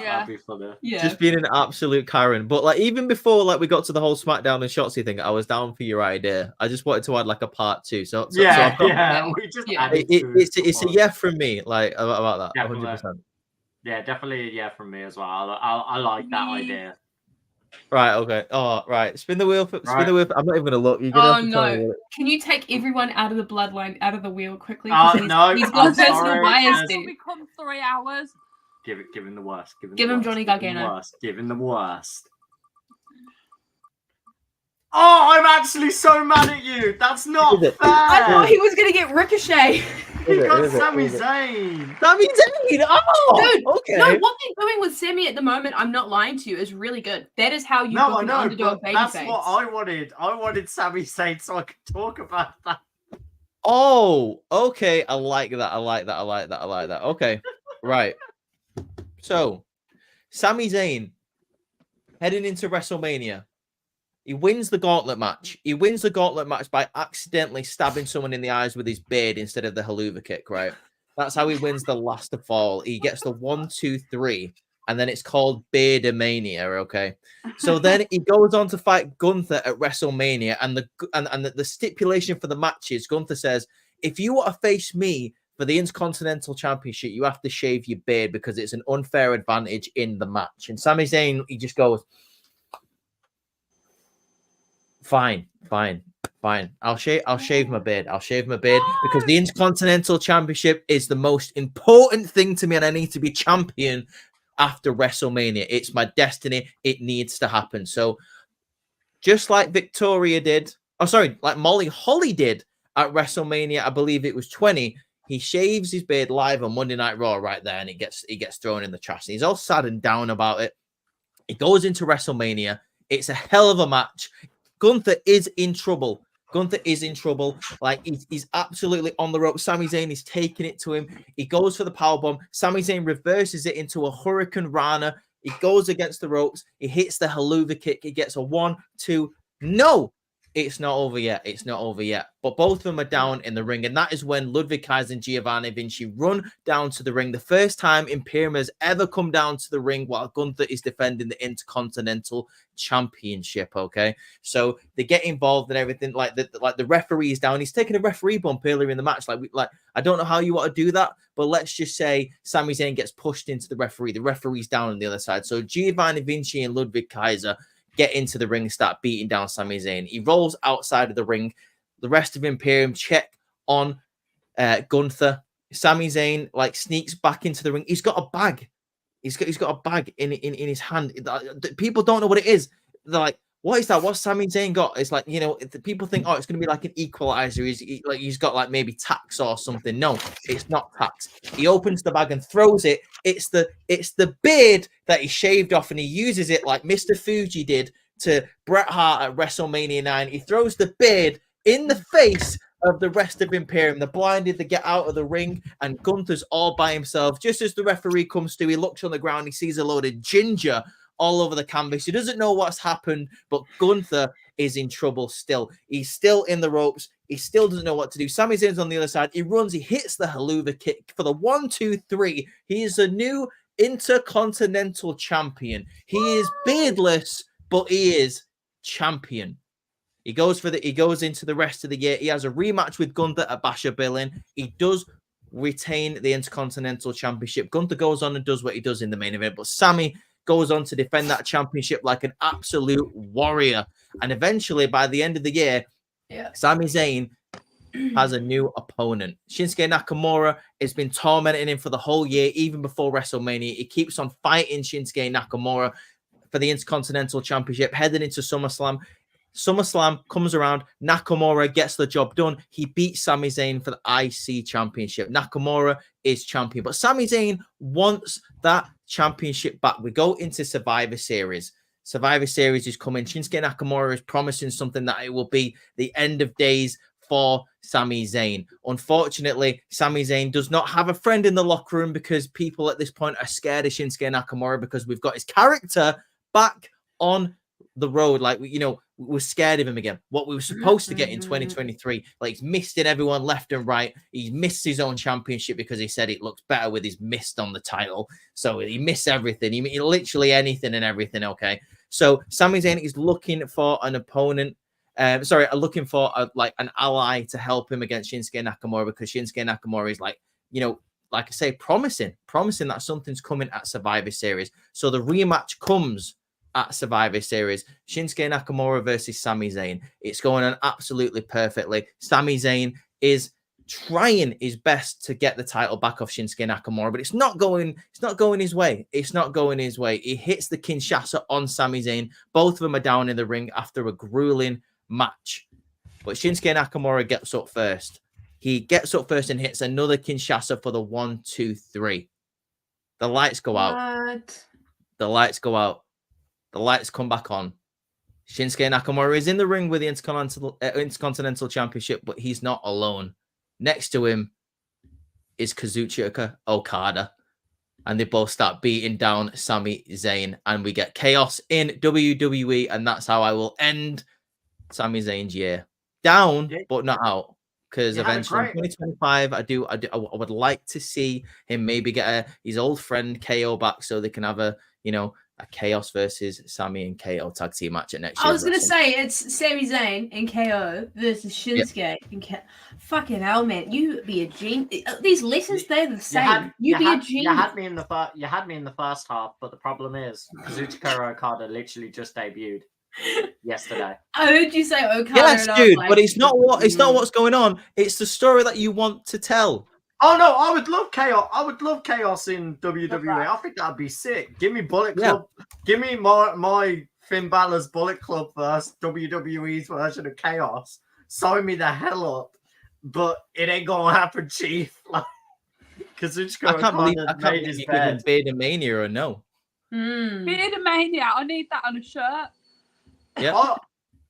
Yeah. That'd be funny. Yeah. Just being an absolute Karen. But like even before like we got to the whole SmackDown and Shotzi thing, I was down for your idea. I just wanted to add like a part two. So Yeah, I've got, Yeah. we just Yeah. added it, to it's a before. yeah from me. Like about that. Definitely. 100%. Yeah, definitely a yeah from me as well. I like that Me- idea. Right, okay. Oh, right. Spin the wheel. Spin Right. the wheel. I'm not even gonna look. You're gonna Oh have to tell me no! what Can you take everyone out of the bloodline, out of the wheel quickly? 'Cause No, he's I'm got personal sorry, bias. there's- Dude. Become 3 hours. Give him the worst. Give the him worst, Johnny give him the Gargano. worst. Give him the worst. Oh, I'm actually so mad at you. That's not Is it? fair. I thought he was gonna get Ricochet. He got Is it? Sami Is it? Zayn. Sami Zayn. Oh, Dude, okay. No, what they're doing with Sammy at the moment, I'm not lying to you, is really good. That is how you No, book I an know, underdog but that's babyface. what I wanted. I wanted Sami Zayn so I could talk about that. Oh, okay. I like that. I like that. Okay, right. So, Sami Zayn heading into WrestleMania. He wins the gauntlet match. He wins the gauntlet match by accidentally stabbing someone in the eyes with his beard instead of the haluva kick, right? That's how he wins the last of all. He gets the 1, 2, 3, and then it's called Beardomania, okay? So then he goes on to fight Gunther at WrestleMania, and the stipulation for the match is Gunther says, if you want to face me for the Intercontinental Championship, you have to shave your beard because it's an unfair advantage in the match. And Sami Zayn, he just goes, Fine. I'll shave my beard. Because the Intercontinental Championship is the most important thing to me, and I need to be champion after WrestleMania. It's my destiny. It needs to happen. So, just like Victoria did, like Molly Holly did at WrestleMania, I believe it was 20. He shaves his beard live on Monday Night Raw right there, and he gets thrown in the trash. And he's all sad and down about it. He goes into WrestleMania. It's a hell of a match. Gunther is in trouble. Like, he's absolutely on the rope. Sami Zayn is taking it to him. He goes for the powerbomb. Sami Zayn reverses it into a Hurricane Rana. He goes against the ropes. He hits the haluva kick. He gets a 1, 2. No, it's not over yet. But both of them are down in the ring. And that is when Ludwig Kaiser and Giovanni Vinci run down to the ring. The first time Imperium has ever come down to the ring while Gunther is defending the Intercontinental Championship. Okay. So they get involved and everything. Like the referee is down. He's taking a referee bump earlier in the match. Like I don't know how you want to do that, but let's just say Sami Zayn gets pushed into the referee. The referee's down on the other side. So Giovanni Vinci and Ludwig Kaiser get into the ring and start beating down Sami Zayn. He rolls outside of the ring. The rest of Imperium check on Gunther. Sami Zayn sneaks back into the ring. He's got a bag. He's got a bag in his hand. People don't know what it is. They're like, what is that? What's Sami Zayn got? It's like, people think, it's going to be like an equalizer. He's got maybe tax or something. No, it's not tax. He opens the bag and throws it. It's the beard that he shaved off, and he uses it like Mr. Fuji did to Bret Hart at WrestleMania 9. He throws the beard in the face of the rest of Imperium. The blinded, they get out of the ring, and Gunther's all by himself. Just as the referee comes to, he looks on the ground, he sees a load of ginger all over the canvas. He doesn't know what's happened, but Gunther is in trouble still. He's still in the ropes. He still doesn't know what to do. Sami Zayn's on the other side. He runs, he hits the haluva kick for the 1, 2, 3. He is the new Intercontinental Champion. He is beardless, but he is champion. He goes into the rest of the year. He has a rematch with Gunther at Bash of Berlin. He does retain the Intercontinental Championship. Gunther goes on and does what he does in the main event, but Sami goes on to defend that championship like an absolute warrior. And eventually, by the end of the year, Sami Zayn has a new opponent. Shinsuke Nakamura has been tormenting him for the whole year, even before WrestleMania. He keeps on fighting Shinsuke Nakamura for the Intercontinental Championship, heading into SummerSlam. SummerSlam comes around. Nakamura gets the job done. He beats Sami Zayn for the IC Championship. Nakamura is champion, but Sami Zayn wants that championship back. We go into Survivor Series. Survivor Series is coming. Shinsuke Nakamura is promising something that it will be the end of days for Sami Zayn. Unfortunately, Sami Zayn does not have a friend in the locker room because people at this point are scared of Shinsuke Nakamura because we've got his character back on the road. We're scared of him again. What we were supposed to get in 2023. He's misting everyone left and right. He's missed his own championship because he said it looks better with his mist on the title. So he missed everything. He literally anything and everything. Okay. So Sami Zayn is looking for an opponent. Looking for an ally to help him against Shinsuke Nakamura because Shinsuke Nakamura is like I say, promising that something's coming at Survivor Series. So the rematch comes at Survivor Series. Shinsuke Nakamura versus Sami Zayn. It's going on absolutely perfectly. Sami Zayn is trying his best to get the title back off Shinsuke Nakamura, but it's not going his way. It's not going his way. He hits the Kinshasa on Sami Zayn. Both of them are down in the ring after a grueling match. But Shinsuke Nakamura gets up first. He gets up first and hits another Kinshasa for the 1, 2, 3. The lights go out. The lights go out. The lights come back on. Shinsuke Nakamura is in the ring with the Intercontinental Championship, but he's not alone. Next to him is Kazuchika Okada. And they both start beating down Sami Zayn. And we get chaos in WWE. And that's how I will end Sami Zayn's year. Down, but not out. Because eventually in 2025, I would like to see him maybe get his old friend KO back so they can have a Chaos versus Sami and KO tag team match at next year. I was going to say, it's Sami Zayn and KO versus Shinsuke. And fucking hell, man. You be a genius. These lessons, they're the same. You be a genius. You had me in the first half, but the problem is, Kazuchika Okada literally just debuted yesterday. I heard you say Okada. Yes, dude, but it's not what's going on. It's the story that you want to tell. Oh no, I would love chaos. I would love chaos in WWE. I think that'd be sick. Give me Bullet Club. Yeah. Give me my Finn Balor's Bullet Club versus WWE's version of chaos. Sign me the hell up. But it ain't gonna happen, Chief. Kazuchika I can't believe you could Beardmania or no. Beardmania, I need that on a shirt. Yeah.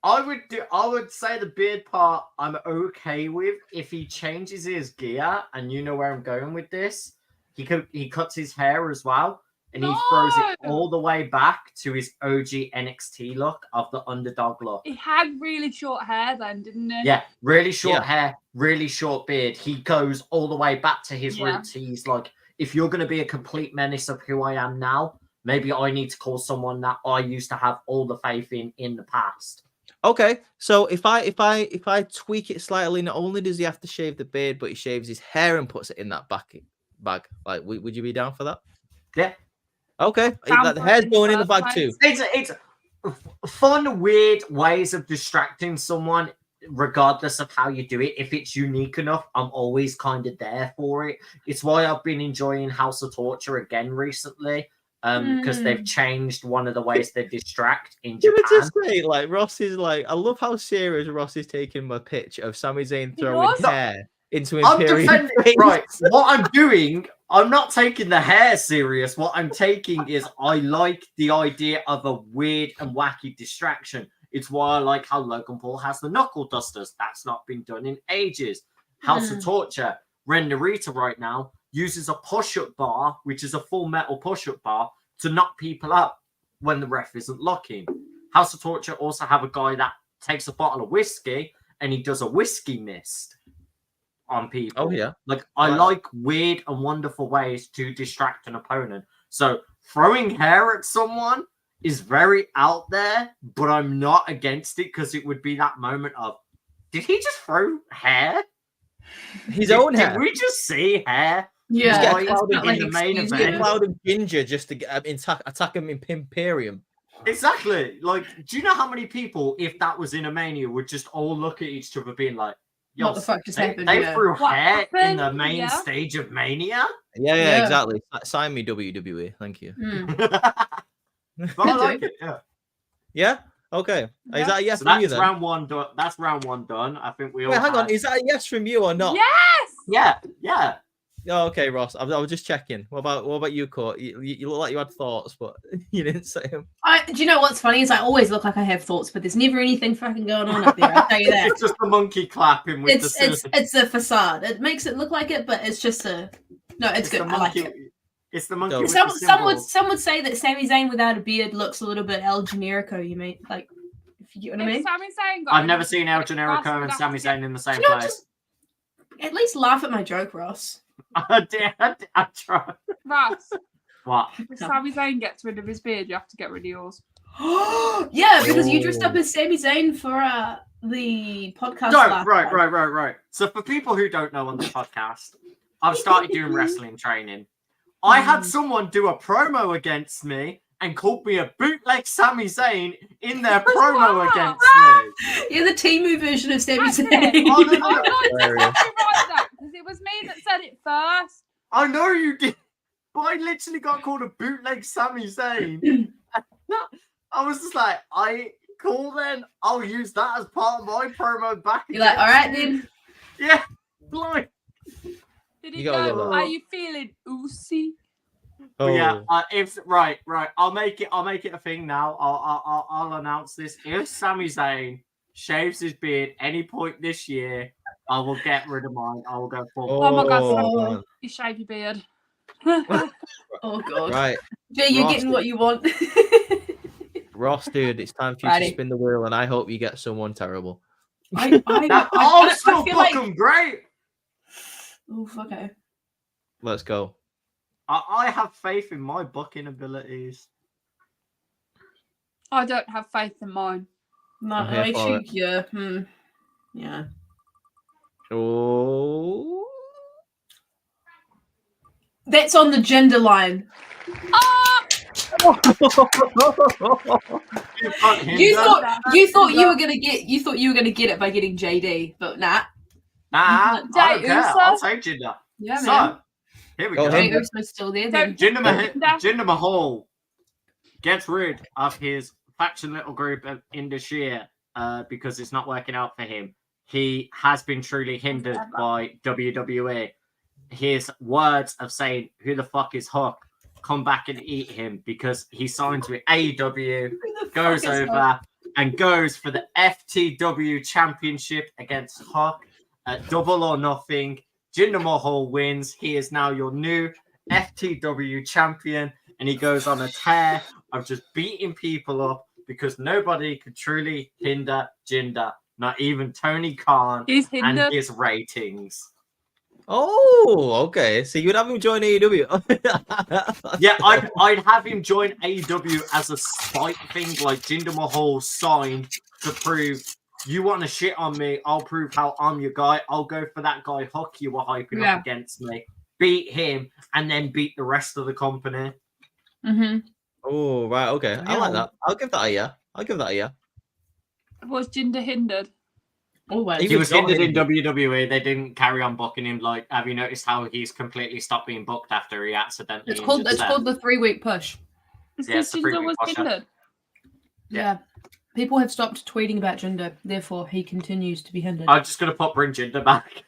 I would say the beard part I'm okay with if he changes his gear, and you know where I'm going with this. He cuts his hair as well, and he throws it all the way back to his OG NXT look of the underdog look. He had really short hair then, didn't he? Yeah, really short hair, really short beard. He goes all the way back to his roots. He's like, if you're going to be a complete menace of who I am now, maybe I need to call someone that I used to have all the faith in the past. Okay, so if I tweak it slightly, not only does he have to shave the beard, but he shaves his hair and puts it in that bag. Like, would you be down for that? Yeah. Okay, the hair's going in the bag too. It's fun, weird ways of distracting someone, regardless of how you do it. If it's unique enough, I'm always kind of there for it. It's why I've been enjoying House of Torture again recently. Because they've changed one of the ways they distract in Japan. Can I just say, like, Ross is like, I love how serious Ross is taking my pitch of Sami Zayn throwing hair into Imperium. Right, what I'm doing, I'm not taking the hair serious. What I'm taking is I like the idea of a weird and wacky distraction. It's why I like how Logan Paul has the knuckle dusters. That's not been done in ages. House of Torture, Ren Narita right now uses a push-up bar, which is a full metal push-up bar, to knock people up when the ref isn't looking. House of Torture also have a guy that takes a bottle of whiskey and he does a whiskey mist on people. Oh, yeah. I like weird and wonderful ways to distract an opponent. So throwing hair at someone is very out there, but I'm not against it because it would be that moment of, did he just throw hair? His own hair. Did we just see hair? Yeah, in the main event. A cloud of ginger just to attack him in Imperium. Exactly. Like, do you know how many people, if that was in a Mania, would just all look at each other being like, yo, what the fuck just happened? They threw hair in the main stage of Mania? Yeah, exactly. Sign me, WWE. Thank you. But I like it, yeah. Yeah? Okay. Yeah. Is that a yes So from you that's then? round one done. That's round one done. I think we all. Wait, hang on. Is that a yes from you or not? Yes! Yeah. Oh, okay, Ross. I was just checking. What about you, Court? You look like you had thoughts, but you didn't say them. Do you know what's funny is I always look like I have thoughts, but there's never anything fucking going on up there. I'll tell you that. It's just a monkey clapping with it's a facade. It makes it look like it, but it's just it's good. I like it. It's the monkey. With Some would say that Sami Zayn without a beard looks a little bit El Generico. You mean if you get what I mean? Sami Zayn I've never seen El Generico and Sami Zayn in the same place. Just, at least laugh at my joke, Ross. I tried. Ross, What? if Sami Zayn gets rid of his beard, you have to get rid of yours. Yeah, because you dressed up as Sami Zayn for the podcast. Right. So for people who don't know on the podcast, I've started doing wrestling training. I had someone do a promo against me and called me a bootleg Sami Zayn in their promo against me. You're the Timu version of Sami That's it. Zayn. Oh, no, no, I'm no. going to copyright that because it was me that said it first. I know you did, but I literally got called a bootleg Sami Zayn. I was just like, cool then. I'll use that as part of my promo back. You're like, all right against then. you." Yeah, like. Did You he gotta go, love that. are you feeling oozy? But yeah, if right, I'll make it a thing now. I'll announce this. If Sami Zayn shaves his beard any point this year, I will get rid of mine. I will go full. Oh my God, Oh. man. You shave your beard. Oh god. Right, Jay, you're Ross, getting what you want. Ross, dude, it's time for you Righty. to spin the wheel, and I hope you get someone terrible. I'll still feel book like- them great. Oof, okay. Let's go. I have faith in my booking abilities. I don't have faith in mine. No, I'm here I for think yeah. Yeah. Oh, That's on the gender line. Ah! You thought you were gonna get it by getting JD, but nah. Nah, I don't Jey care. Uso? I'll take Jinder. Yeah, So, man. here we Go go. ahead. Jay Uso's still there then. Jinder Mahal gets rid of his faction little group of Indashir because it's not working out for him. He has been truly hindered by WWE. His words of saying, "Who the fuck is Hook?" come back and eat him because he signs with AEW, goes over and goes for the FTW Championship against Hook at Double or Nothing. Jinder Mahal wins. He is now your new FTW champion, and he goes on a tear of just beating people up because nobody could truly hinder Jinder, not even Tony Khan He's and hindered. his ratings. oh, okay. So you'd have him join AEW? Yeah, I'd have him join AEW as a spite thing, like Jinder Mahal signed to prove you want to shit on me. I'll prove how I'm your guy. I'll go for that guy Hook you were hyping up against me, beat him, and then beat the rest of the company. Mm-hmm. Oh, right. Okay. I like that. I'll give that a yeah. Was Jinder hindered? Always. He was not hindered in hindered. WWE. They didn't carry on booking him. Like, have you noticed how he's completely stopped being booked after he accidentally It's called injured Seth? the 3-week push. It's Yeah, because it's the Jinder three-week was push-up. hindered. Yeah. People have stopped tweeting about Jinder, therefore he continues to be hindered. I'm just gonna bring Jinder back.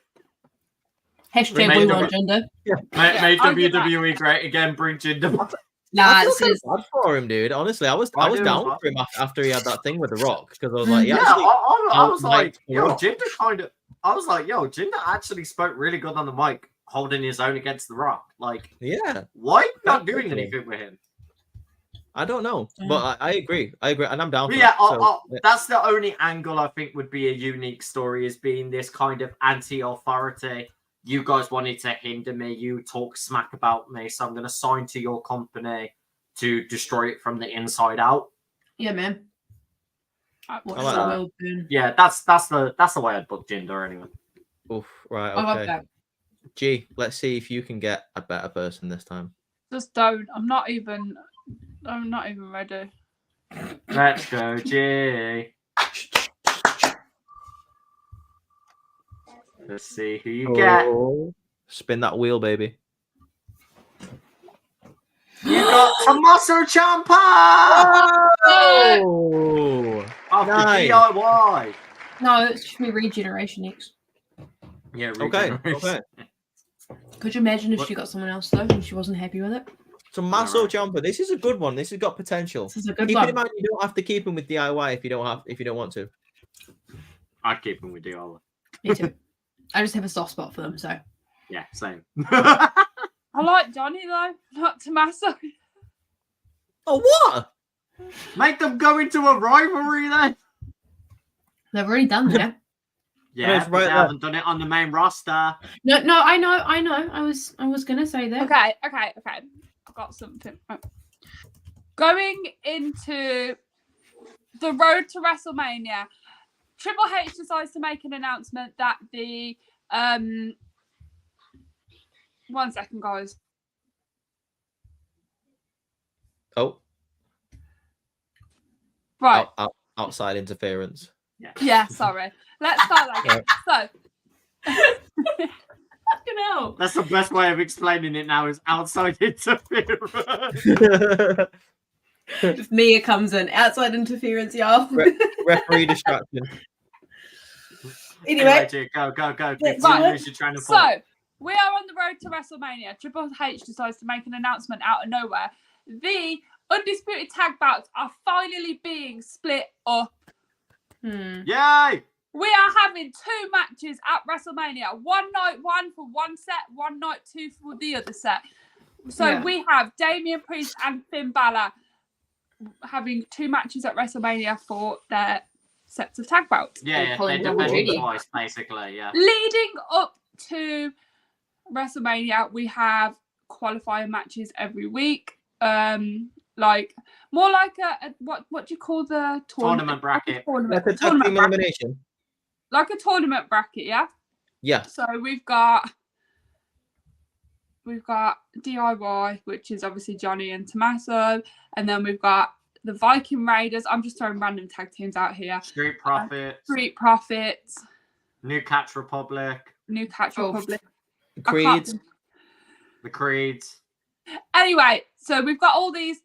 Hashtag made we the- want Jinder. Made I'll give that. WWE great again. Bring Jinder back. Nah, I it feel kind says of bad for him, dude. Honestly, I was I do as down well. for him after he had that thing with The Rock because I was like, Yeah, yeah, I was like, The yo, Rock. Jinder Jinder actually spoke really good on the mic, holding his own against The Rock. Like, yeah. why are you not doing Definitely. anything with him? I don't know, Yeah. but I agree, and I'm down But for yeah, it. So, that's the only angle I think would be a unique story, is being this kind of anti-authority. You guys wanted to hinder me, you talk smack about me, so I'm going to sign to your company to destroy it from the inside out. yeah, man. I Watch like the that. world burn. Yeah, that's the way I'd book Jinder anyway. oof, right, I love okay. that. G, let's see if you can get a better person this time. Just don't. I'm not even ready. Let's go, G. Let's see who you get. Oh, spin that wheel, baby. You got Tommaso Ciampa Oh, of nice. the DIY. No, it's just me Regeneration X. Yeah, Okay, regeneration. okay. Could you imagine if What? she got someone else though and she wasn't happy with it? So Masso Alright. Jumper, this is a good one. This has got potential. This is a good Keep one. in mind, you don't have to keep him with DIY if you don't want to. I'd keep him with DIY. Me too. I just have a soft spot for them, so Yeah, same. I like Johnny though, not Tommaso. Oh, what? Make them go into a rivalry then. they've already done that. Yeah, it's but right they there. haven't done it on the main roster. No, I know. I was gonna say that. Okay. I've got something. Going into the road to WrestleMania, Triple H decides to make an announcement that the 1 second, guys. Oh, Right. Outside interference. Yeah, sorry. Let's start that again. So, Fucking hell. That's the best way of explaining it now is outside interference. If Mia comes in, outside interference, y'all. Referee distraction. Anyway, Dude, go. Let's Before you do it. lose your train of so thought. we are on the road to WrestleMania. Triple H decides to make an announcement out of nowhere. The undisputed tag bouts are finally being split up. Yay! We are having 2 matches at WrestleMania. One night, one for one set, one night, 2 for the other set. So we have Damian Priest and Finn Balor having 2 matches at WrestleMania for their sets of tag bouts. Yeah, they defended twice, basically, yeah. Leading up to WrestleMania, we have qualifying matches every week. Like more like a what do you call the tournament bracket? Like a tag team elimination. Like a tournament bracket, yeah. Yeah. So we've got DIY, which is obviously Johnny and Tommaso, and then we've got the Viking Raiders. I'm just throwing random tag teams out here. Street Profits. New Catch Republic. The Creeds. The Creeds. Anyway, so we've got all these.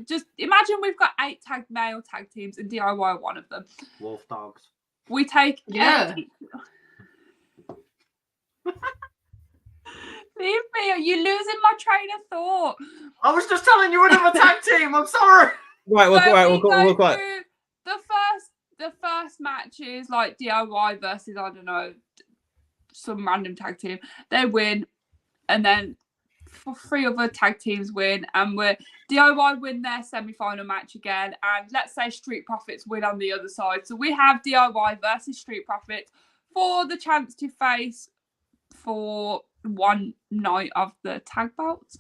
Just imagine we've got 8 male tag teams and DIY one of them. Wolf Dogs. We take Yeah. Leave me. Are you losing my train of thought? I was just telling you another tag team. I'm sorry. Right, we'll go. Through the first match is like DIY versus, I don't know, some random tag team. They win, and then 3 other tag teams win, and DIY win their semi-final match again, and let's say Street Profits win on the other side. So we have DIY versus Street Profits for the chance to face for one night of the tag bouts.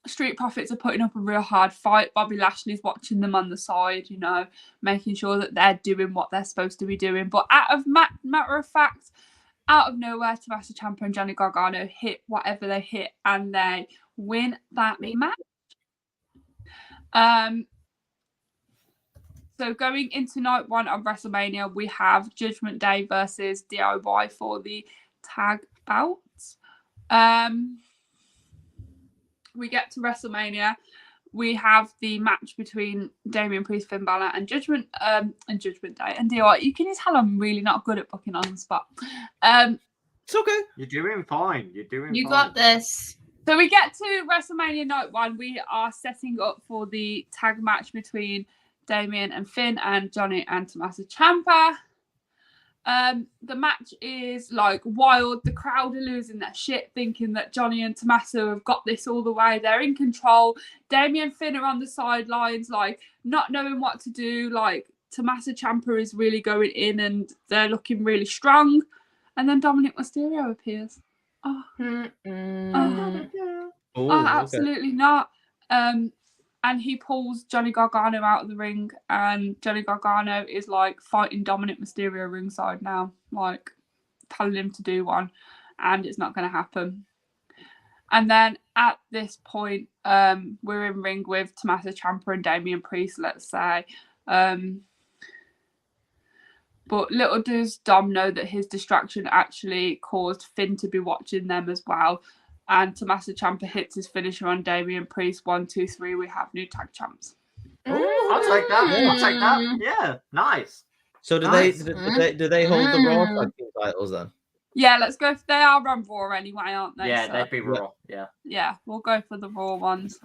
Street Profits are putting up a real hard fight. Bobby Lashley's watching them on the side, you know, making sure that they're doing what they're supposed to be doing. But matter of fact, out of nowhere, Tommaso Ciampa and Johnny Gargano hit whatever they hit, and they win that match. So going into night 1 of WrestleMania, we have Judgment Day versus DIY for the tag bouts. We get to WrestleMania. We have the match between Damian Priest, Finn Balor, and Judgment Day and DIY. You can just tell I'm really not good at booking on the spot. It's okay. You're doing fine. You got this. So we get to WrestleMania night 1. We are setting up for the tag match between Damian and Finn and Johnny and Tommaso Ciampa. The match is like wild. The crowd are losing their shit, thinking that Johnny and Tommaso have got this all the way. They're in control. Damian and Finn are on the sidelines, like not knowing what to do. Like Tommaso Ciampa is really going in, and they're looking really strong. And then Dominic Mysterio appears. Absolutely not. And he pulls Johnny Gargano out of the ring, and Johnny Gargano is like fighting Dominic Mysterio ringside now, like telling him to do one, and it's not going to happen. And then at this point, we're in ring with Tommaso Ciampa and Damian Priest, let's say. But little does Dom know that his distraction actually caused Finn to be watching them as well. And Tommaso Ciampa hits his finisher on Damian Priest. 1, 2, 3. We have new tag champs. I'll take that. Yeah, nice. So do they hold the Raw tag team titles then? Yeah, let's go. They are on Raw anyway, aren't they? Yeah, so, they'd be Raw. Yeah, we'll go for the Raw ones.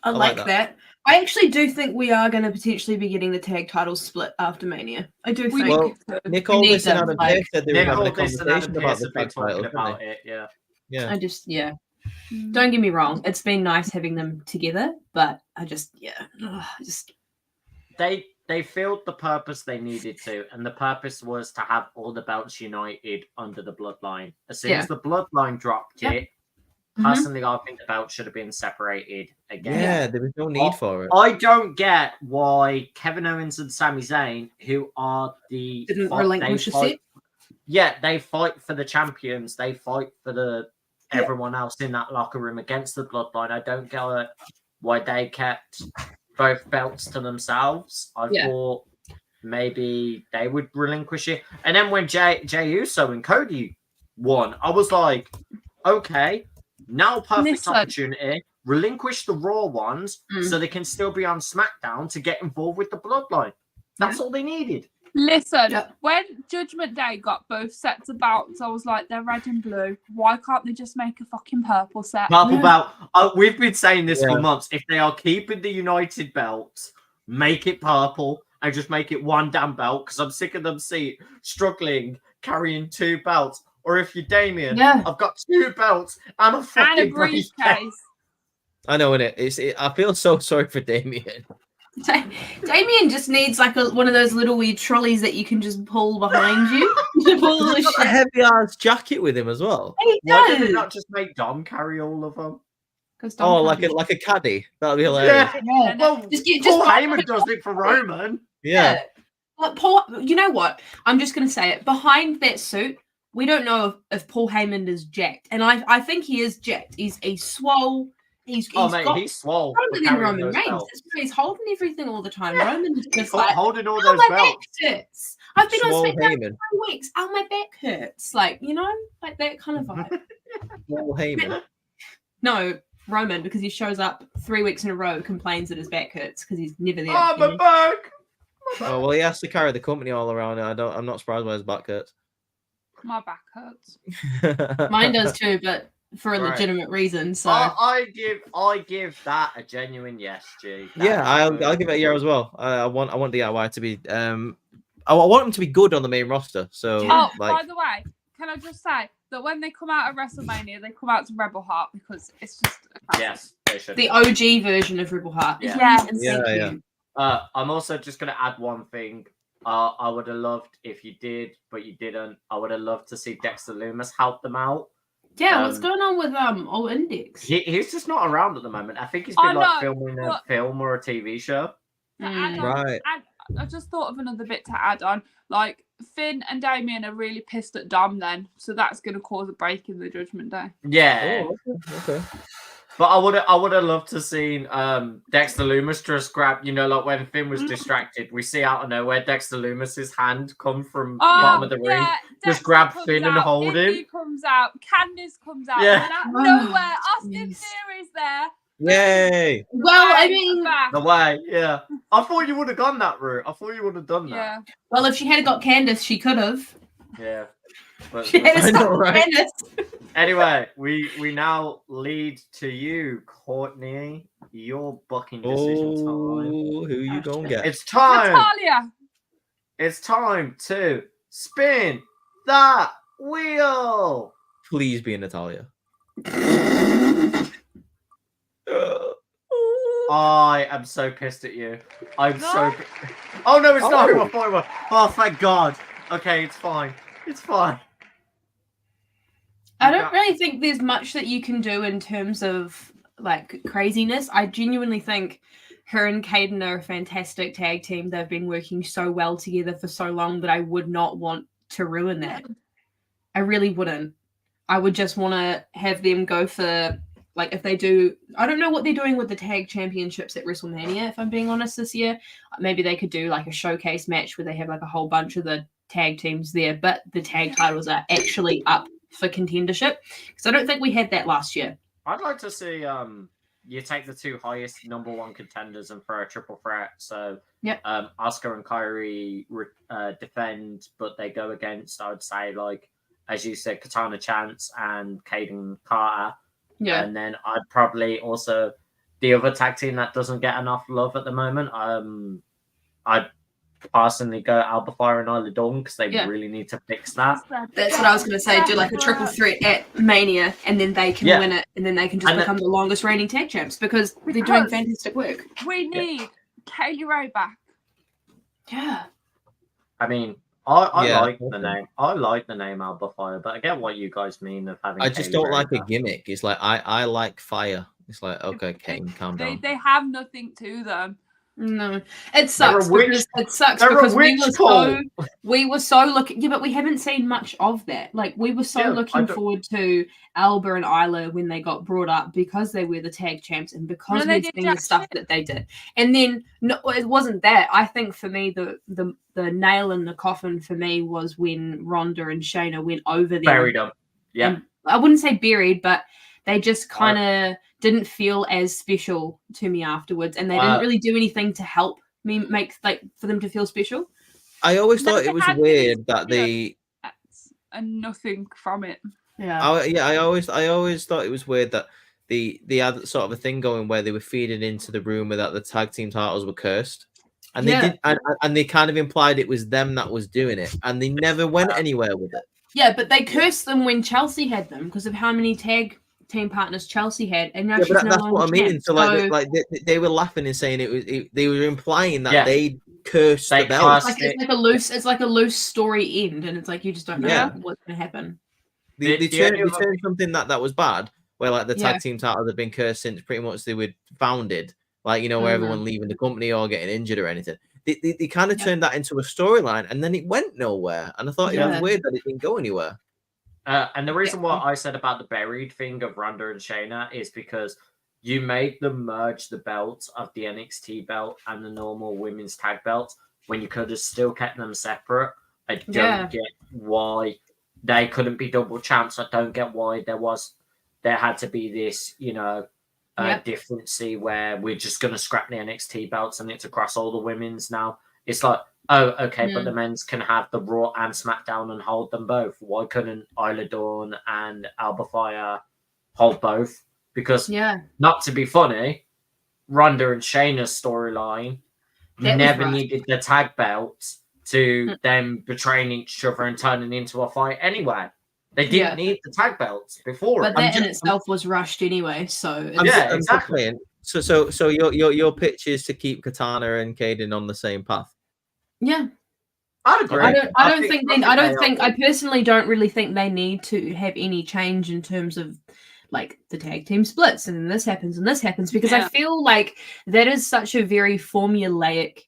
I like that. I actually do think we are going to potentially be getting the tag titles split after Mania. I do think. Well, Nick Aldis and Adam Pearce said they were having a conversation about the tag titles. Yeah. Don't get me wrong. It's been nice having them together, but They filled the purpose they needed to, and the purpose was to have all the belts united under the Bloodline. As soon as the Bloodline dropped it, personally, I think the belt should have been separated again. Yeah, there was no need for it. I don't get why Kevin Owens and Sami Zayn, who are the didn't relinquish a set. Yeah, they fight for the champions. They fight for everyone else in that locker room against the Bloodline. I don't get why they kept both belts to themselves, I Yeah. thought maybe they would relinquish it. And then when Jey Uso and Cody won, I was like, okay, now perfect Listen. opportunity. Relinquish the Raw ones so they can still be on SmackDown to get involved with the Bloodline. That's all they needed. Listen, Yeah. when Judgment Day got both sets of belts, I was like, they're red and blue. Why can't they just make a fucking purple set? Purple belt. We've been saying this for Yeah. months. If they are keeping the United belts, make it purple and just make it one damn belt, because I'm sick of them struggling carrying two belts. Or if you're Damien, Yeah. I've got two belts and a And a fucking briefcase. I know, innit? I feel so sorry for Damien. Damien just needs like one of those little weird trolleys that you can just pull behind you to pull the He's got a shit. heavy ass jacket with him as well. He Why did they does. not just make Dom carry all of them? 'Cause Dom Oh, can't like do a caddy. That'd be hilarious. Yeah. Yeah. Well, Just Paul buy Heyman does it for Roman. Yeah. Like Paul, you know what? I'm just gonna say it. Behind that suit, we don't know if Paul Heyman is jacked, and I think he is jacked. He's swole. He's Mate, got he's swole. stronger than Roman Reigns. That's why he's holding everything all the time. Roman's just like, holding all oh, those my belts. back hurts. I've been Swole on SmackDown Heyman. for 3 weeks. Oh, my back hurts. Like, you know, like that kind of vibe. Swole Heyman. No, Roman, because he shows up 3 weeks in a row, complains that his back hurts because he's never there. Oh, you my know? back. Oh well, he has to carry the company all around. I'm not surprised why his back hurts. My back hurts. Mine does too, but for a Right. legitimate reason. So I give that a genuine yes, G. Yeah, I'll give it a year as well. I want DIY to be I want them to be good on the main roster. So Oh, like, by the way, can I just say that when they come out of WrestleMania, they come out to Rebel Heart because it's just a classic. Yes, they should. the OG version of Rebel Heart. Yeah. And Yeah, thank yeah. you. I'm also just gonna add one thing. I would have loved if you did, but you didn't. I would have loved to see Dexter Lumis help them out. Yeah, what's Um, going on with old Index? He's just not around at the moment. I think he's been I know, filming a but- film or a TV show. To add on, Right. I just thought of another bit to add on. Like, Finn and Damien are really pissed at Dom then, so that's going to cause a break in the Judgment Day. Yeah, okay. but I would have loved to seen Dexter Lumis just grab. You know, like when Finn was distracted, we see out of nowhere Dexter Lumis's hand come from bottom of the ring. Just Dexter grab comes Finn and out, hold Izzy him. comes out, Candice comes out, Yeah. and out of Oh, nowhere, Austin jeez. Theory's there. Yay! Well, I Bang, mean, back. No way, yeah. I thought you would have gone that route. I thought you would have done that. Yeah. well, if she had got Candace, she could have. Yeah. But, She had I to know, stop right? Candace. anyway, we now lead to you, Courtney. Your booking decision time. Oh, who you gonna get? It's time. Natalia. It's time to spin that wheel. Please be Natalia. I am so pissed at you. I'm No? so. Oh no, it's not Oh. who I thought it was. Oh, thank God. Okay, it's fine. It's fine. I don't really think there's much that you can do in terms of like craziness. I genuinely think her and Caden are a fantastic tag team. They've been working so well together for so long that I would not want to ruin that. I really wouldn't. I would just want to have them go for, like, if they do, I don't know what they're doing with the tag championships at WrestleMania, if I'm being honest, this year. Maybe they could do like a showcase match where they have like a whole bunch of the tag teams there, but the tag titles are actually up for contendership. Because I don't think we had that last year. I'd like to see you take the two highest number one contenders and throw a triple threat. So Yep. Asuka and Kyrie defend, but they go against, I would say, like as you said, Katana Chance and Caden Carter. Yeah. And then I'd probably also the other tag team that doesn't get enough love at the moment. I'd personally go Alba Fire and Isla Dawn because they really need to fix that. That's what I was going to say. Do like a triple threat at Mania, and then they can win it, and then they can just become the longest reigning tag champs because they're doing Because- fantastic work. We need Kaylee Ray back. Yeah. I mean, I Yeah, like the okay. name. I like the name Alba Fire, but I get what you guys mean of having. I just Kaylee don't Ray like a back. gimmick. It's like I like fire. It's like, okay, Kane, calm down. They have nothing to them. No, it sucks They're a witch- because it sucks they're a because witch cult. we were so looking. Yeah, but we haven't seen much of that. Like we were so Yeah, I looking don't- forward to Alba and Isla when they got brought up because they were the tag champs and because No, they we'd did seen the jack stuff shit. that they did. And then no, it wasn't that. I think for me the nail in the coffin for me was when Ronda and Shayna went over them. Buried them. Yeah. And I wouldn't say buried, but they just kind of didn't feel as special to me afterwards, and they didn't really do anything to help me make for them to feel special. I always No, thought they it was had weird these that they. and nothing from it. Yeah. I always thought it was weird that they had sort of a thing going where they were feeding into the rumor that the tag team titles were cursed, and they did, and they kind of implied it was them that was doing it, and they never went anywhere with it. Yeah, but they cursed them when Chelsea had them because of how many tag team partners Chelsea had, and now she's but no that's longer what I mean. champ. So like they were laughing and saying they were implying that they cursed They the belt. It's like a loose story end, and it's like you just don't know what's going to happen. They The turned only other- something that was bad, where like the tag team titles had been cursed since pretty much they were founded, like where everyone leaving the company or getting injured or anything. They kind of turned that into a storyline, and then it went nowhere. And I thought it was weird that it didn't go anywhere. And the reason why I said about the buried thing of Ronda and Shayna is because you made them merge the belts of the NXT belt and the normal women's tag belt when you could have still kept them separate. I don't get why they couldn't be double champs. I don't get why there had to be this, differency where we're just going to scrap the NXT belts and it's across all the women's now. It's like, oh, okay, but the men's can have the Raw and SmackDown and hold them both. Why couldn't Isla Dawn and Alba Fire hold both? Because, not to be funny, Ronda and Shayna's storyline never needed the tag belts to them betraying each other and turning into a fight anyway. They didn't need the tag belts before. But that in itself was rushed anyway, so... exactly. So your pitch is to keep Katana and Kaden on the same path. Yeah, I'd agree. I personally don't really think they need to have any change in terms of like the tag team splits and then this happens because I feel like that is such a very formulaic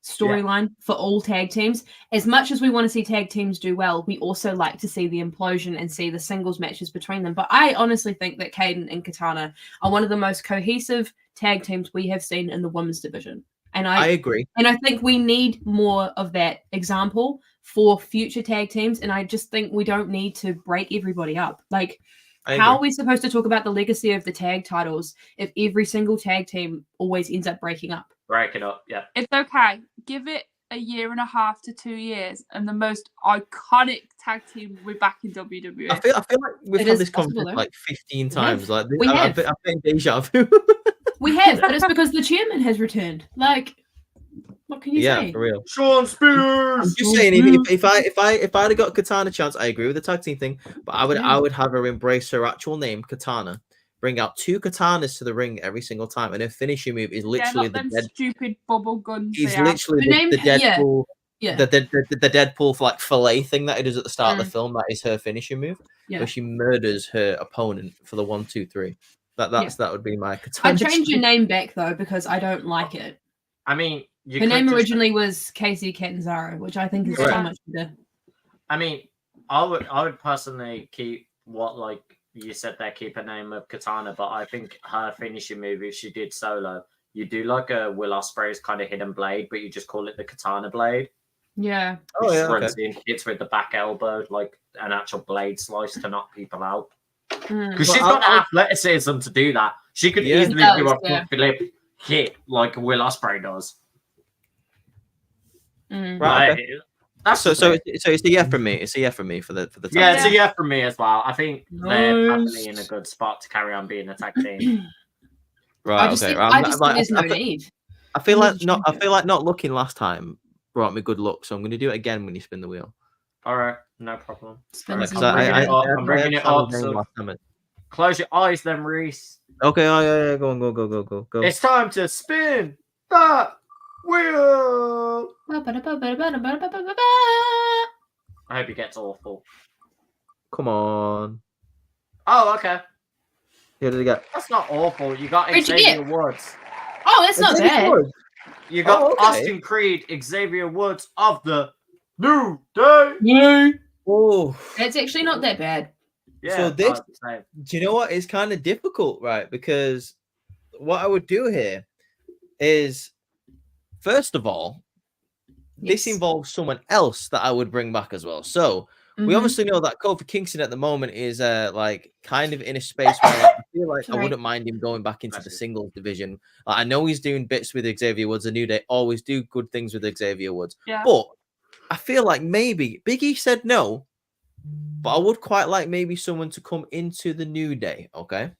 storyline for all tag teams. As much as we want to see tag teams do well, we also like to see the implosion and see the singles matches between them. But I honestly think that Kaden and Katana are one of the most cohesive tag teams we have seen in the women's division. And I agree. And I think we need more of that example for future tag teams. And I just think we don't need to break everybody up. Like, how are we supposed to talk about the legacy of the tag titles if every single tag team always ends up breaking up? Break it up, yeah. It's okay. Give it a year and a half to 2 years, and the most iconic tag team will be back in WWE. I feel like we've had this conversation like 15 times. Like I've been deja vu. We have, but it's because the chairman has returned. Like, what can you say? Yeah, for real. Sean Spears. I'm just saying, if I'd have got Katana chance, I agree with the tag team thing, but I would have her embrace her actual name, Katana. Bring out 2 katanas to the ring every single time, and her finishing move is literally stupid bubble guns. He's literally the Deadpool. The Deadpool like fillet thing that it is at the start of the film. That is her finishing move, where she murders her opponent for the 1, 2, 3. That would be my katana. I changed your name back though because I don't like it. I mean, her name originally was Casey Catanzaro, which I think is so much better. I mean, I would personally keep what like you said there, keep a name of Katana, but I think her finishing move, if she did solo, you do like a Will Ospreay's kind of hidden blade, but you just call it the Katana blade. Yeah. Oh yeah. Runs in, hits with the back elbow, like an actual blade slice to knock people out. Because she's got the athleticism to do that. She could easily do a front flip hit like Will Ospreay does. Right. Okay. That's so it's a yeah from me. It's a yeah from me for the tag team. It's a yeah from me as well. I think they're probably in a good spot to carry on being a tag team. Right. I just think there's no need. I feel like not looking last time brought me good luck, so I'm going to do it again when you spin the wheel. All right, no problem. I'm bringing it up. So close your eyes, then, Reese. Okay. Oh yeah. Go. It's time to spin that wheel. I hope it gets awful. Come on. Oh, okay. Here did it get? That's not awful. You got Xavier Woods. Oh, that's not bad. You got Oh, okay. Austin Creed, Xavier Woods of the New Day. Oh, It's actually not that bad. Yeah, So this- same. do you know what? It's kind of difficult, right? Because what I would do here is, first of all, this Yes. involves someone else that I would bring back as well. So we Mhm. obviously know that Kofi Kingston at the moment is like kind of in a space where like, I feel like I Sorry. wouldn't mind him going back into Bless the you. singles division. Like, I know he's doing bits with Xavier Woods. I knew they always do good things with Xavier Woods. Yeah. But I feel like maybe Big E said no, but I would quite like maybe someone to come into the New Day, okay?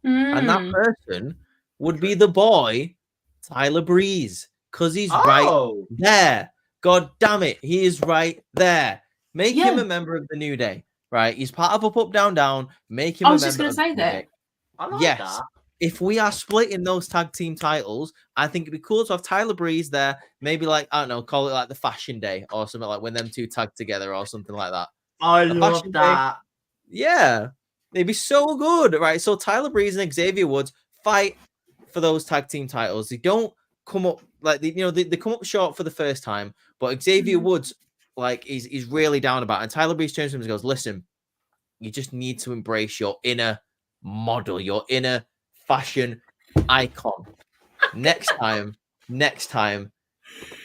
And that Mm. person would be the boy Tyler Breeze, because he's right Oh, there. God damn it, he is right there. Make him Yeah. a member of the New Day, right? He's part of Up, Up, Down, Down. Make him I a was just member gonna of the say New that. Day. I like Yes. that. If we are splitting those tag team titles, I think it'd be cool to have Tyler Breeze there. Maybe like, I don't know, call it like the Fashion Day or something, like when them two tag together or something like that. I The love Fashion Day. that. Yeah, they'd be so good, right? So Tyler Breeze and Xavier Woods fight for those tag team titles. They don't come up like they come up short for the first time, but Xavier Mhm. Woods like he's really down about it. And Tyler Breeze turns to him and goes, "Listen, you just need to embrace your inner model, your inner fashion icon. Next time,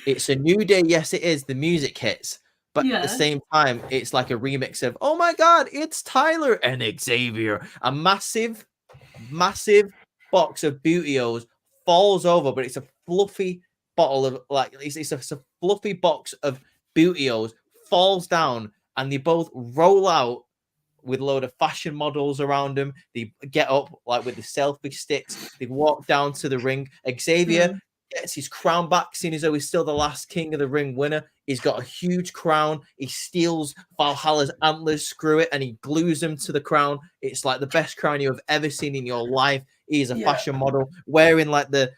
it's a new day. Yes, it is. The music hits." But at the Yeah. same time, it's like a remix of, oh my God, it's Tyler and Xavier. A massive, massive box of Bootios falls over, but it's a fluffy bottle of, like, it's a fluffy box of Bootios falls down, and they both roll out with a load of fashion models around them. They get up like with the selfie sticks. They walk down to the ring. Xavier gets his crown back, seeing as though he's still the last King of the Ring winner. He's got a huge crown. He steals Valhalla's antlers, screw it, and he glues them to the crown. It's like the best crown you have ever seen in your life. He is a Yeah. fashion model, wearing like the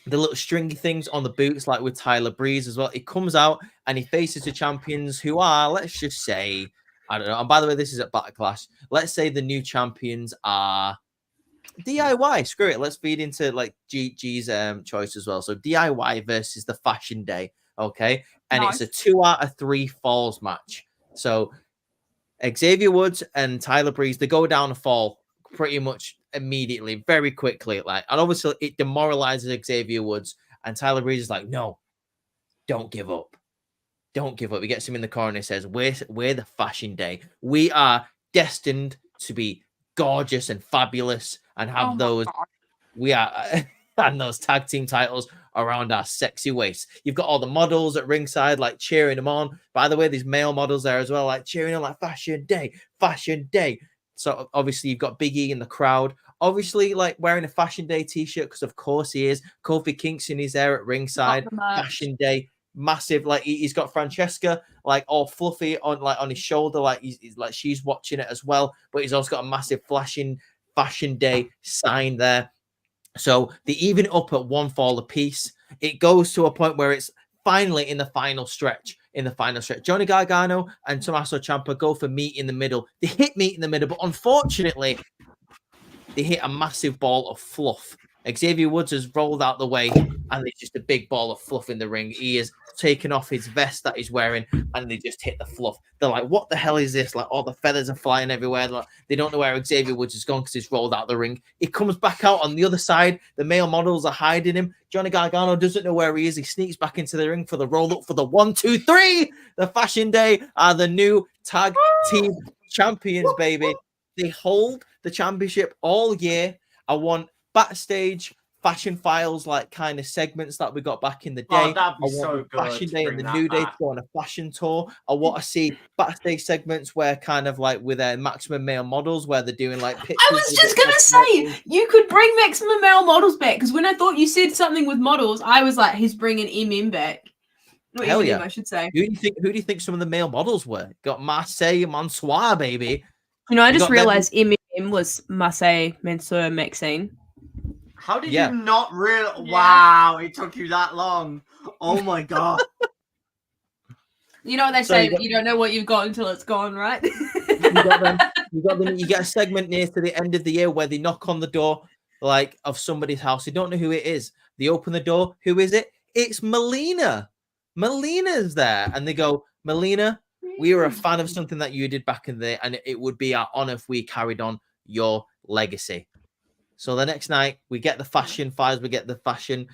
little stringy things on the boots, like with Tyler Breeze as well. He comes out and he faces the champions, who are, let's just say, I don't know. And by the way, this is at Backlash. Let's say the new champions are DIY. Screw it. Let's feed into like G's choice as well. So DIY versus the Fashion Day. Okay. And Nice. it's a 2 out of 3 falls match. So Xavier Woods and Tyler Breeze, they go down a fall pretty much immediately, very quickly. Like, and obviously it demoralizes Xavier Woods, and Tyler Breeze is like, no, don't give up. Don't give up. He gets him in the corner and says, we're the Fashion Day. We are destined to be gorgeous and fabulous and Oh have my those. God. We are and those tag team titles around our sexy waist. You've got all the models at ringside, like cheering them on. By the way, there's male models there as well, like cheering on, like Fashion Day, Fashion Day. So obviously you've got Big E in the crowd, obviously like wearing a Fashion Day t-shirt, because of course he is. Kofi Kingston is there at ringside. Got the merch. Fashion Day, massive. Like he's got Francesca like all fluffy on his shoulder, like he's like she's watching it as well. But he's also got a massive flashing Fashion Day sign there. So they even it up at 1 fall apiece. It goes to a point where it's finally in the final stretch. Johnny Gargano and Tommaso Ciampa go for meat in the middle. They hit meat in the middle, but unfortunately, they hit a massive ball of fluff. Xavier Woods has rolled out the way, and there's just a big ball of fluff in the ring. He has taken off his vest that he's wearing, and they just hit the fluff. They're like, what the hell is this? Like, all the feathers are flying everywhere. Like, they don't know where Xavier Woods is gone because he's rolled out the ring. He comes back out on the other side. The male models are hiding him. Johnny Gargano doesn't know where he is. He sneaks back into the ring for the roll-up for the 1, 2, 3. The Fashion Day are the new tag team champions, baby. They hold the championship all year. I want backstage fashion files, like kind of segments that we got back in the day. Oh, that'd be I so want good. Fashion to Day bring and the that New Day to back. go on a fashion tour. I want to see backstage segments where kind of like with their maximum male models, where they're doing like pictures. I was just gonna say you could bring maximum male models back, because when I thought you said something with models, I was like, he's bringing MM back. Not Hell Eminem, yeah. I should say. Who do you think some of the male models were? Got Marseille, Mansoir, baby. You know, I You just got them- realized MM was Marseille, Mansour, Maxine. How did Yeah. you not realize? Yeah. Wow, it took you that long. Oh my God. You know what they So say, you got- you don't know what you've got until it's gone, right? You got them. You get a segment near to the end of the year where they knock on the door, like, of somebody's house. They don't know who it is. They open the door. Who is it? It's Melina. Melina's there. And they go, Melina, we are a fan of something that you did back in the day, and it would be our honor if we carried on your legacy. So the next night, we get the fashion files, we get the fashion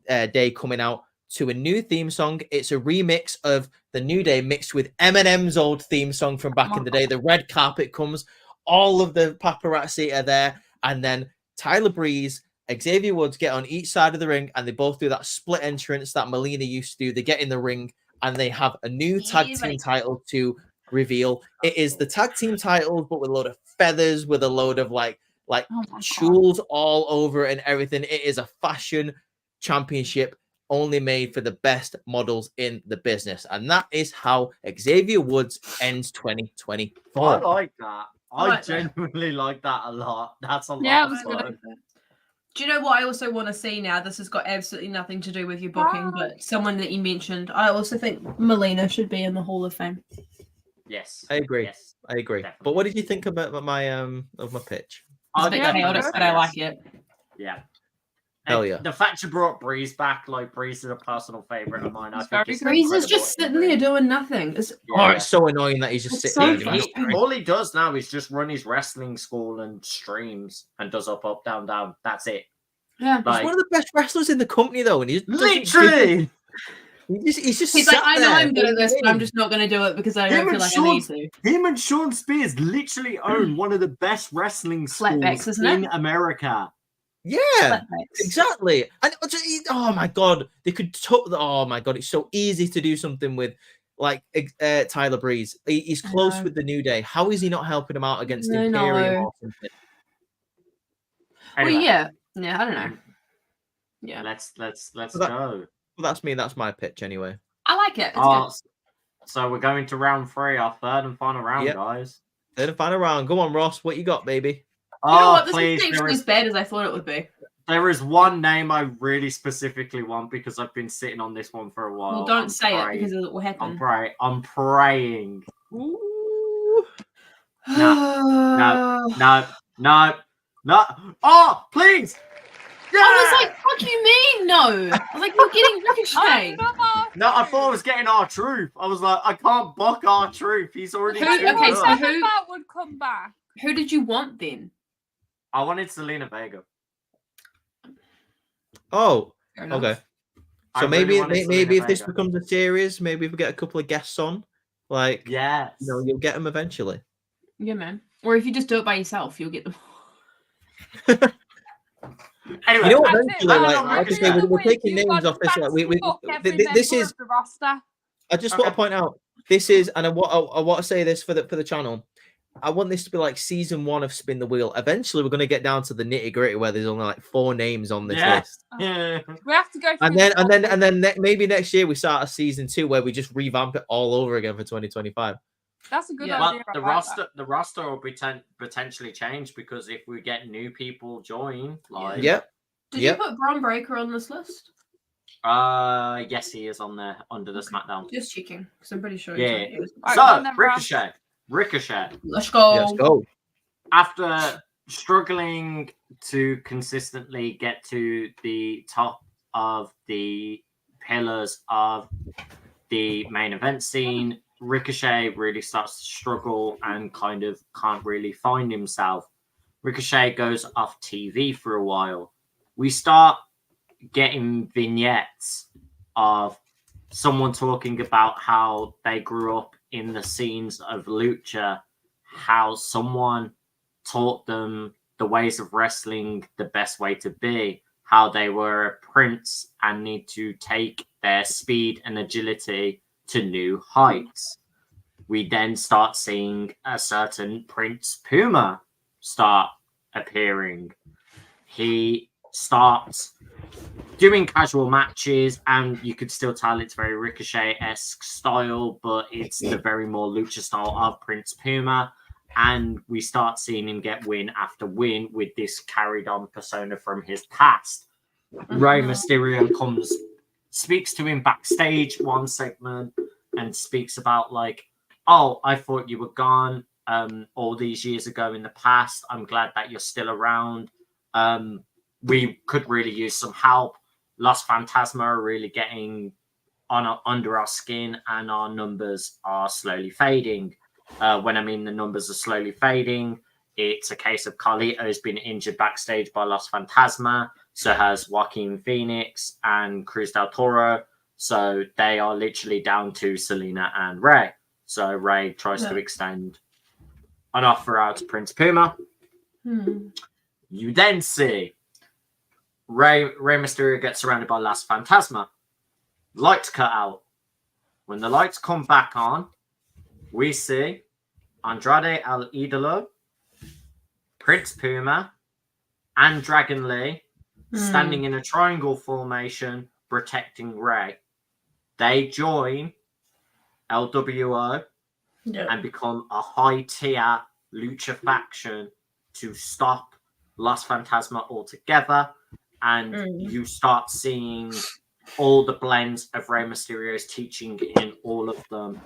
day coming out to a new theme song. It's a remix of the New Day mixed with Eminem's old theme song from back in the day. The red carpet comes, all of the paparazzi are there, and then Tyler Breeze, Xavier Woods get on each side of the ring, and they both do that split entrance that Melina used to do. They get in the ring, and they have a new tag team title to reveal. It is the tag team titles, but with a load of feathers, with a load of like jewels all over it and everything. It is a fashion championship only made for the best models in the business. And that is how Xavier Woods ends 2024. I like that. I genuinely like that a lot. That's a lot. Yeah, it of was fun. good. Do you know what I also want to see now? This has got absolutely nothing to do with your booking, but someone that you mentioned. I also think Melina should be in the Hall of Fame. Yes. I agree. Yes. I agree. Definitely. But what did you think about my pitch? It's a bit chaotic, but I like it. Yeah. Hell And yeah. The fact you brought Breeze back, like Breeze is a personal favorite of mine. I It's think very it's good. Breeze is incredible. just sitting there doing nothing. Oh, it's so annoying that he's just It's sitting so there. frustrating. All he does now is just run his wrestling school and streams and does up, down, down. That's it. Yeah. He's Like, one of the best wrestlers in the company, though, and he's literally. He's like, I know I'm good at this, but I'm just not going to do it because I don't feel like I need to. Him and Sean Spears literally own one of the best wrestling schools Flatbacks, isn't in it? America. Yeah, Flatbacks. exactly. And oh my god, they could. Oh my god, it's so easy to do something with like Tyler Breeze. He's close with the New Day. How is he not helping him out against Imperium or something? Anyway, Well, yeah, I don't know. Yeah, let's that- go. Well, that's me. That's my pitch anyway. I like it. It's good. So we're going to round 3, our third and final round, Yep. guys. Third and final round. Go on, Ross. What you got, baby? You know what? This Please, is actually as bad as I thought it would be. there is one name I really specifically want because I've been sitting on this one for a while. Well, don't I'm say praying. it because it will happen. I'm praying. Ooh. No. Oh, please! Yeah! I was like, what do you mean, no? I was like, you're getting Ricochet. No, I thought I was getting R-Truth. I was like, I can't buck R-Truth. He's already Who- too okay, good. so who- that would come back? Who did you want then? I wanted Selena Vega. Oh, Fair enough. okay. I So really maybe wanted maybe Selena if this Vega. becomes a series, maybe if we get a couple of guests on, like Yes. you'll get them eventually. Yeah, man. Or if you just do it by yourself, you'll get them. Anyway, You know what? That's it. Eventually, I don't like I know. say, we're taking You've names got off this. Like, we fuck every this member is. of the roster. I just Okay. want to point out this is, and I want to say this for the channel. I want this to be like season 1 of Spin the Wheel. Eventually, we're going to get down to the nitty gritty where there's only like 4 names on this Yeah. list, yeah. We have to go. and through then maybe next year we start a season 2 where we just revamp it all over again for 2025. That's a good Yeah. idea. But I like that. the roster will potentially change because if we get new people join, like Yep. Did Yep. you put Braun Breaker on this list? yes, he is on there under the SmackDown. Just checking, because I'm pretty sure. Yeah. He was. Alright, So go on then, Ricochet. Let's go. Let's go. After struggling to consistently get to the top of the pillars of the main event scene, Ricochet really starts to struggle and kind of can't really find himself. Ricochet goes off TV for a while. We start getting vignettes of someone talking about how they grew up in the scenes of lucha, how someone taught them the ways of wrestling, the best way to be, how they were a prince and need to take their speed and agility to new heights. We then start seeing a certain Prince Puma start appearing. He starts doing casual matches, and you could still tell it's very Ricochet-esque style, but it's the very more lucha style of Prince Puma. And we start seeing him get win after win with this carried on persona from his past. Rey Mysterio comes, speaks to him backstage one segment, and speaks about like, oh, I thought you were gone all these years ago in the past. I'm glad that you're still around. We could really use some help. Los Fantasma are really getting under our skin, and our numbers are slowly fading. When I mean the numbers are slowly fading, it's a case of Carlito's been injured backstage by Los Fantasma, so has Joaquin Phoenix and Cruz del Toro. So they are literally down to Selena and Ray. So Ray tries to extend an offer out to Prince Puma. You then see Rey Mysterio gets surrounded by Las Fantasma. Lights cut out. When the lights come back on, we see Andrade El Idolo, Prince Puma, and Dragon Lee standing in a triangle formation protecting Rey. They join LWO and become a high-tier lucha faction to stop Las Fantasma altogether. And you start seeing all the blends of Rey Mysterio's teaching in all of them.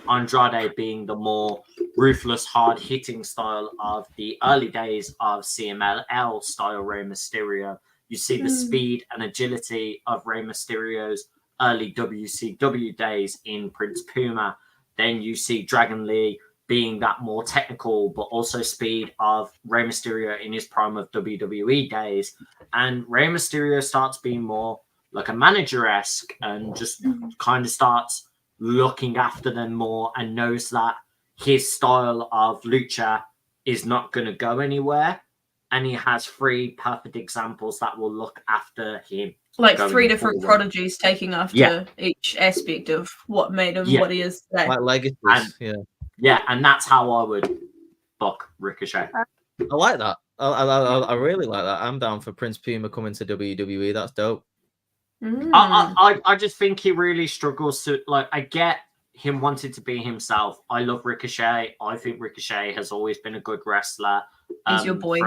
Andrade being the more ruthless, hard-hitting style of the early days of CMLL style Rey Mysterio. You see the speed and agility of Rey Mysterio's early WCW days in Prince Puma. Then you see Dragon Lee being that more technical but also speed of Rey Mysterio in his prime of WWE days. And Rey Mysterio starts being more like a manager-esque and just kind of starts looking after them more and knows that his style of lucha is not going to go anywhere. And he has 3 perfect examples that will look after him. Like 3 different prodigies taking after each aspect of what made him what he is today. Like legacies, Yeah, and that's how I would book Ricochet. I like that. I really like that. I'm down for Prince Puma coming to WWE. That's dope. I just think he really struggles to, like, I get him wanting to be himself. I love Ricochet. I think Ricochet has always been a good wrestler. He's your boy.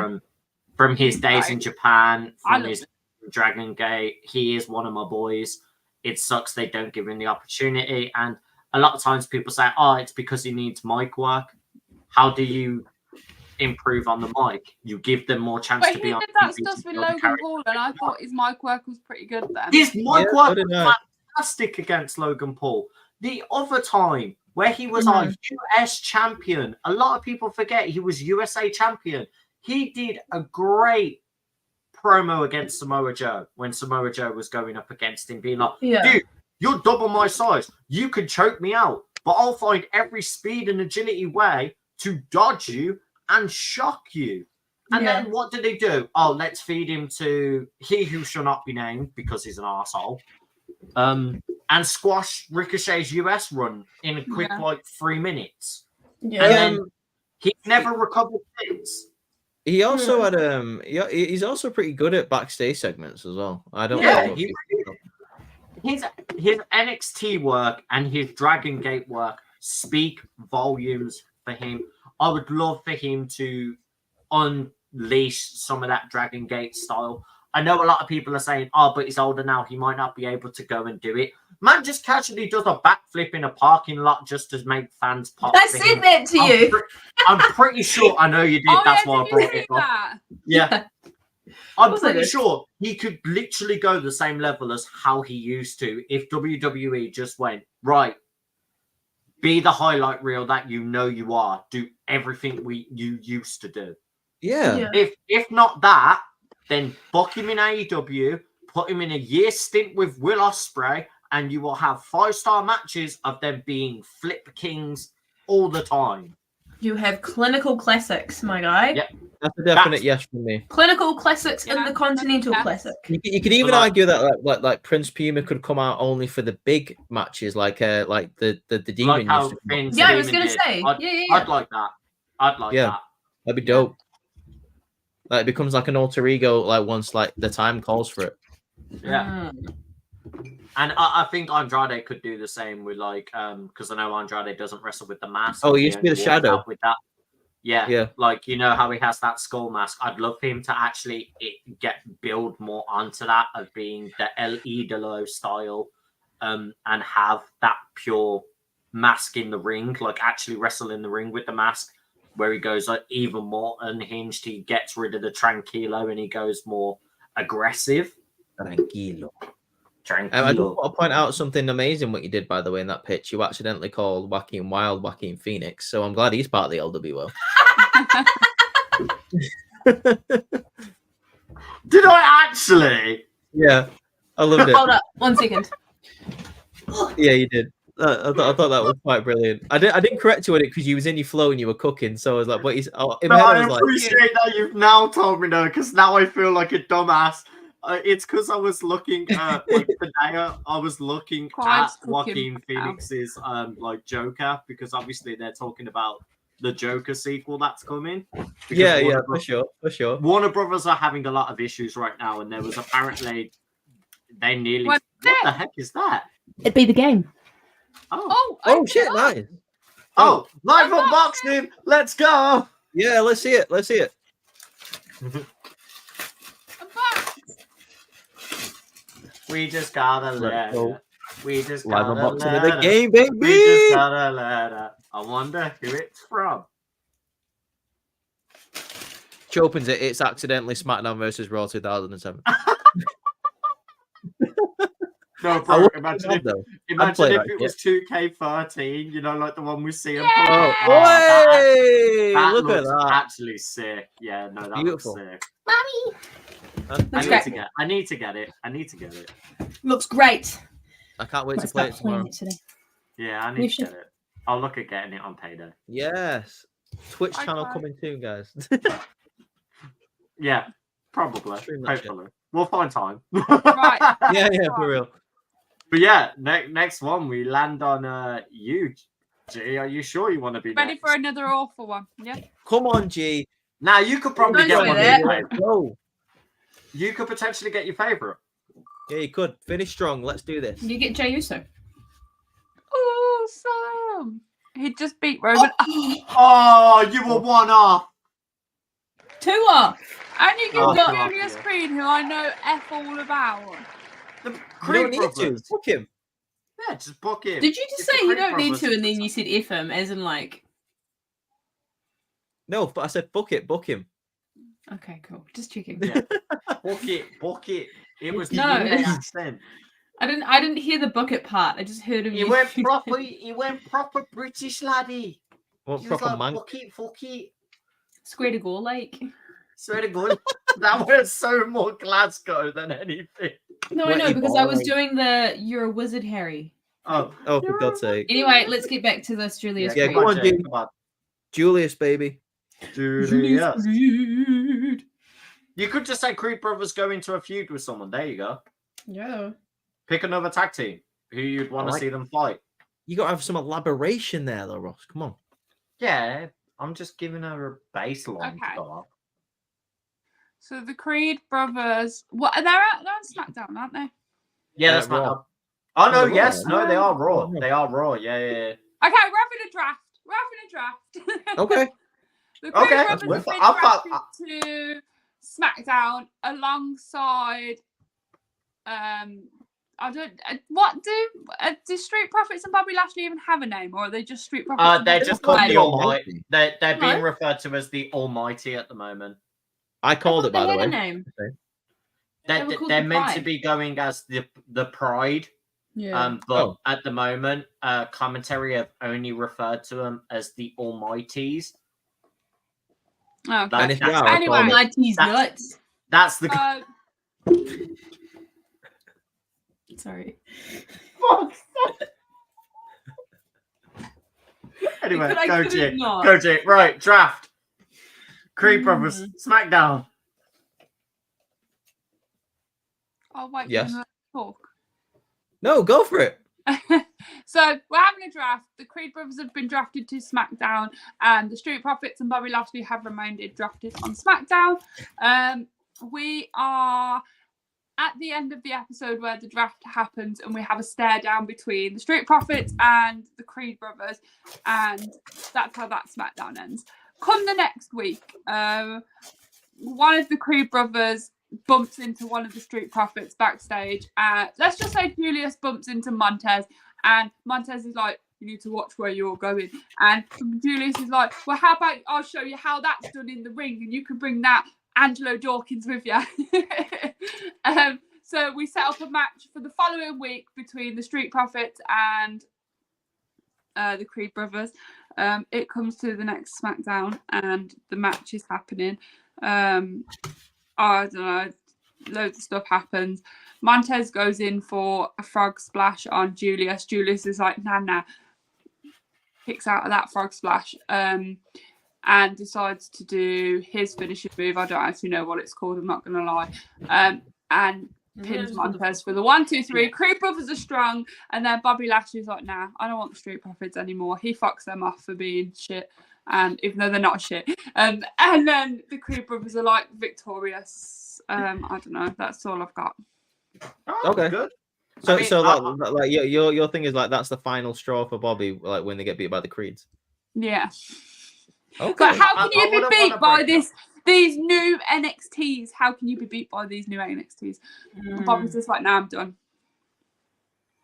From his days in Japan, from his Dragon Gate, he is one of my boys. It sucks they don't give him the opportunity. And a lot of times people say, oh, it's because he needs mic work. How do you improve on the mic? You give them more chance to be on. But he did that stuff with Logan Paul, and I thought his mic work was pretty good then. His mic work was fantastic against Logan Paul. The other time where he was our US champion, a lot of people forget he was USA champion. He did a great promo against Samoa Joe when Samoa Joe was going up against him, being like, dude, you're double my size. You could choke me out, but I'll find every speed and agility way to dodge you and shock you. And then what did they do? Oh, let's feed him to he who shall not be named because he's an arsehole. And squash Ricochet's US run in a quick, 3 minutes. And then he's never recovered since. He also had he's also pretty good at backstage segments as well. I don't know. His NXT work and his Dragon Gate work speak volumes for him. I would love for him to unleash some of that Dragon Gate style. I know a lot of people are saying, oh, but he's older now. He might not be able to go and do it. Man just casually does a backflip in a parking lot just to make fans pop. I said that to you. I'm pretty sure. I know you did. That's why I brought it up. Yeah. I'm pretty sure he could literally go the same level as how he used to if WWE just went, right, be the highlight reel that you know you are. Do everything you used to do. Yeah. If not that, then book him in AEW, put him in a year stint with Will Ospreay, and you will have 5-star matches of them being flip kings all the time. You have clinical classics, my guy. Yep. That's a definite yes from me. Clinical classics in the Continental Classic. You could even argue that like Prince Puma could come out only for the big matches, like the Demon. Like I was going to say. I'd like that. I'd like that. That'd be dope. Like it becomes like an alter ego, like once like the time calls for it. Yeah. And I think Andrade could do the same with like because I know Andrade doesn't wrestle with the mask. Oh, he used to be the Shadow with that. Yeah. Like you know how he has that skull mask. I'd love for him to actually build more onto that of being the El Idolo style, and have that pure mask in the ring, like actually wrestle in the ring with the mask, where he goes like even more unhinged. He gets rid of the tranquilo and he goes more aggressive. Tranquilo. I just Tranquilo. want to point out something amazing what you did, by the way, in that pitch. You accidentally called Joaquin Wild Joaquin Phoenix, so I'm glad he's part of the LWO. Did I actually? Yeah, I loved it. Hold up, 1 second. Yeah, you did. I thought that was quite brilliant. I didn't correct you on it because you was in your flow and you were cooking, so I was like, but he's. Oh, in my No, head, I was like, appreciate that you've now told me though, because now I feel like a dumbass. It's because I was looking like today. I was looking Clive's at Joaquin cooking now. Phoenix's like Joker, because obviously they're talking about the Joker sequel that's coming. Because yeah, for sure. Warner Brothers are having a lot of issues right now, and there was apparently they nearly. What What the heck is that? It'd be the game. Oh, Oh shit, nice. oh, live unboxing! Let's go. Yeah, let's see it. I'm back. We just got a Let's go. letter. We just Live got a unboxing of the letter. game, We just baby. got a letter. I wonder who it's from. She opens it. It's accidentally SmackDown versus Raw 2007. No, I bro, wouldn't imagine have, if, though. imagine play if that it was 2K13, you know, like the one we see on Yeah. Oh, hey, that look at looks that. actually sick. Yeah, no, that Beautiful. looks sick. Mommy! That's I great. need to get it. I need to get it. Looks great. I can't wait Might to play it start playing tomorrow. it today. Yeah, I We need to should- get it. I'll look at getting it on payday. Yes. Twitch channel Okay. coming soon, guys. Yeah, probably. Stream that shit. Hopefully. We'll find time. Right. yeah, for real. But yeah, next one we land on you. G, are you sure you want to be Ready next? for another awful one? Yeah. Come on, G. Now you could probably Don't get say one. that. Of your favorite. Go. You could potentially get your favorite. Yeah, you could. Finish strong. Let's do this. You get Jey Uso. Awesome. He just beat Roman. Oh, you were one off. 2 off. And you Oh, give God, Julius yeah. Creed, who I know F all about. The You Creed don't need to. brothers. Fuck him. Yeah, just book him. Did you just It's the say you Creed don't need brothers. to and then you said F him, as in like. No, but I said book it. Book him. Okay, cool. Just checking. Yeah. Book it. It was No, the it's- accent. I didn't hear the book it part. I just heard him. He went proper British laddie. Want He was proper like, man. fuck it. Square to go, like. Swear to God, that was so more Glasgow than anything. No, I know, Wetty because I was boy. doing the "You're a wizard, Harry." Oh, Oh, for God's sake. Anyway, let's get back to this, Julius. Yeah, Creed. go on, Jay, Jim. come on. Julius, baby. Julius. Creed. You could just say Creed brothers go into a feud with someone. There you go. Yeah. Pick another tag team who you'd want to like see them fight. You got to have some elaboration there, though, Ross. Come on. Yeah, I'm just giving her a baseline. Okay. Star. So the Creed brothers, what they're on SmackDown, aren't they? Yeah, that's Raw. not. Oh no, Oh, Raw. yes, no, they are raw. Oh. They are raw. Yeah. Okay, we're having a draft. Okay. The Creed Okay, brothers that's have been fine. I thought- drafted to SmackDown alongside. I don't. What do Street Profits and Bobby Lashley even have a name, or are they just Street Profits? and They're Bobby just Lashley? called the Almighty. Almighty. They're being No. referred to as the Almighty at the moment. I called it, by the They had way. a name. They were They're, called they're the meant to Pride. be going as the Pride. Yeah. But Oh. at the moment, commentary have only referred to them as the Almighties. Oh, okay. And if you That's- are, I Anyway. called it. Mighty's that's- nuts. That's the. Sorry. Anyway, But I go couldn't Jay. not. Go Jay. Right, draft. Creed Brothers, SmackDown. I'll wait Yes. for them to talk. No, go for it. So we're having a draft. The Creed brothers have been drafted to SmackDown, and the Street Profits and Bobby Lashley have remained drafted on SmackDown. We are at the end of the episode where the draft happens, and we have a stare down between the Street Profits and the Creed brothers, and that's how that SmackDown ends. Come the next week, one of the Creed brothers bumps into one of the Street Profits backstage. Let's just say Julius bumps into Montez, and Montez is like, "You need to watch where you're going." And Julius is like, "Well, how about I'll show you how that's done in the ring, and you can bring that Angelo Dawkins with you." So we set up a match for the following week between the Street Profits and the Creed brothers. It comes to the next SmackDown, and the match is happening. I don't know, loads of stuff happens. Montez goes in for a frog splash on Julius. Julius is like, nah. Kicks out of that frog splash. And decides to do his finishing move. I don't actually know what it's called, I'm not gonna lie. And pins Montez for the 1, 2, 3. Creed brothers are strong, and then Bobby Lashley's like, nah, I don't want the Street Profits anymore. He fucks them off for being shit, and even though they're not shit. And then the Creed brothers are like victorious. I don't know. That's all I've got. Oh, Okay. good. So, I mean, like your thing is like that's the final straw for Bobby, like when they get beat by the Creeds. Yeah. Okay. But how can you be wouldn't beat wanna by break these new NXTs? How can you be beat by these new NXTs? And Bobby's just like, nah, I'm done.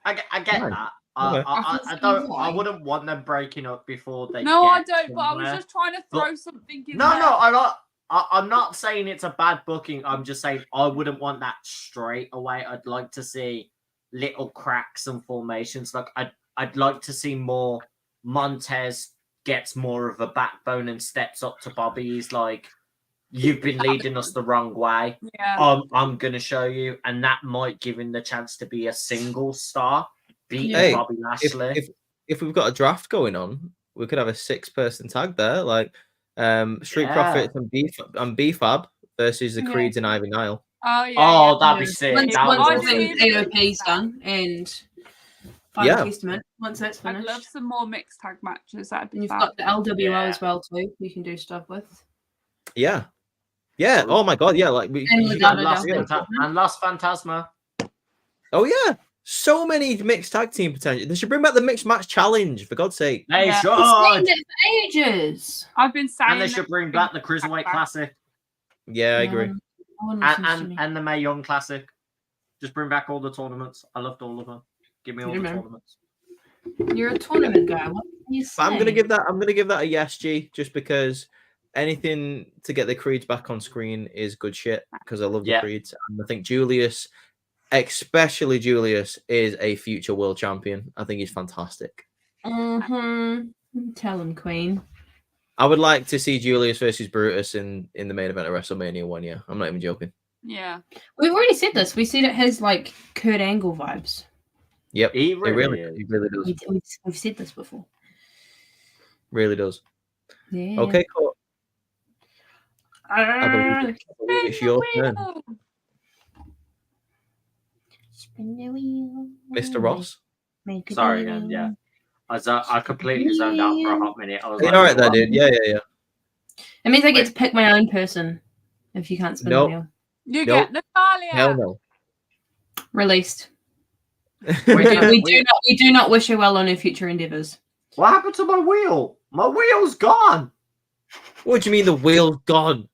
I get Right. that. Okay. I wouldn't want them breaking up before they. No, I get don't. But I was somewhere. just trying to throw something in No, there. I'm not saying it's a bad booking. I'm just saying I wouldn't want that straight away. I'd like to see little cracks and formations. Like I'd like to see more. Montez gets more of a backbone and steps up to Bobby. He's like, you've been leading us the wrong way. Yeah. I'm gonna show you, and that might give him the chance to be a single star, beating Hey, Bobby Lashley. If we've got a draft going on, we could have a 6-person tag there, like Street Yeah. Profits and B-Fab versus the Creeds and Ivy Nile. Oh yeah. Oh, that'd be sick. Once That would once be it's- awesome. AOP's done and Final Testament, once that's I'd finished. love some more mixed tag matches. That'd And be you've fun. got the LWO Yeah. as well too. You can do stuff with. Yeah. Oh my god, yeah, like And you with got that, last- Last Phantasma. Oh yeah. So many mixed tag team potential. They should bring back the mixed match challenge, for God's sake. They Yeah. should. It's been for ages. I've been saying. And they should bring back the Cruiserweight Classic Yeah, I agree. No one listens to me. and the Mae Young Classic. Just bring back all the tournaments. I loved all of them. Give me all the Remember. tournaments. You're a tournament guy. What can you say? But I'm gonna give that a yes, G, just because anything to get the Creeds back on screen is good shit. Because I love the Yeah. Creeds, and I think Julius, especially Julius, is a future world champion. I think he's fantastic. Tell him, Queen. I would like to see Julius versus Brutus in the main event of WrestleMania 1 year. I'm not even joking. Yeah. We've already said this. We said it has like Kurt Angle vibes. Yep, He it really really is. does. We've said this before. Really does. Yeah. Okay, cool. I believe it's your turn, Spin the wheel. Mr. Ross. Make a Sorry, deal. man. Yeah. I completely zoned out for a hot minute. I was You're like, all right there, what? dude. Yeah. It means I get to pick my own person if you can't spin Nope. the wheel. You Nope. get Natalia. Hell no. Released. Wait, We do not wish her well on her future endeavors. What happened to my wheel? My wheel's gone. What do you mean the wheel's gone?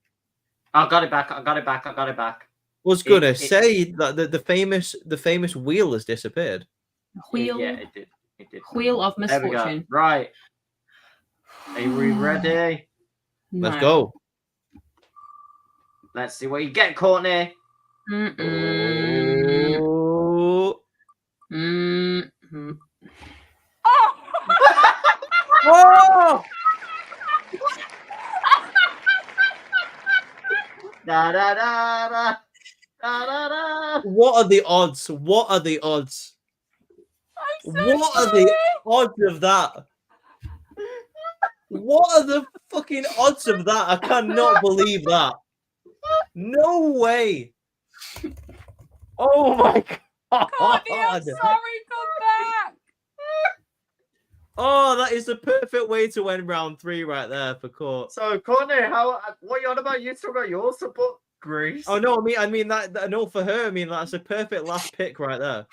I got it back. I got it. Was gonna It- say that the famous wheel has disappeared. Wheel, Yeah, it did. wheel of There we go. misfortune. Right. Are we ready? Let's No. go. Let's see what you get, Courtney. Mm-mm. Oh. Mm-mm. Oh! Oh! Da da da da da da da. What are the odds? What are the odds? I'm so What are sorry. the odds of that? What are the fucking odds of that? I cannot believe that. No way. Oh my god. Courtney, I'm sorry. Come back. Oh, that is the perfect way to end round 3 right there for Court. So, Courtney, what are you on about? You talking about your support, Greece? Oh no, I mean that no for her. I mean that's a perfect last pick right there.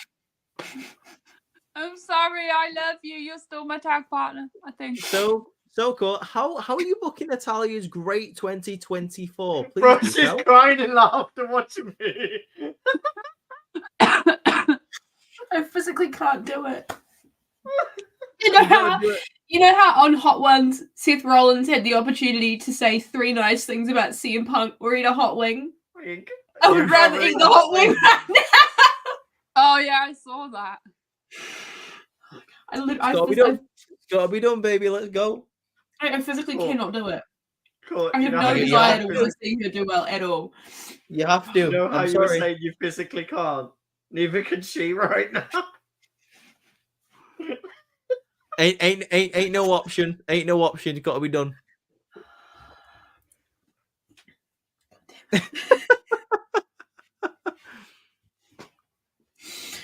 I'm sorry. I love you. You're still my tag partner, I think. So cool. How are you booking Natalia's great 2024? Please Bro, do she's tell. crying in laughter watching me. I physically can't do it. You gotta do it. You know how on Hot Ones, Seth Rollins had the opportunity to say 3 nice things about CM Punk or eat a hot wing? I would rather eat the hot wing right now. Oh yeah, I saw that. Gotta be done, baby. Let's go. I physically cannot do it. Cool. I have no desire to want to see her do well at all. You have to. You know how I'm you were sorry. saying you physically can't? Neither can she right now. Ain't no option. Ain't no option. It's got to be done.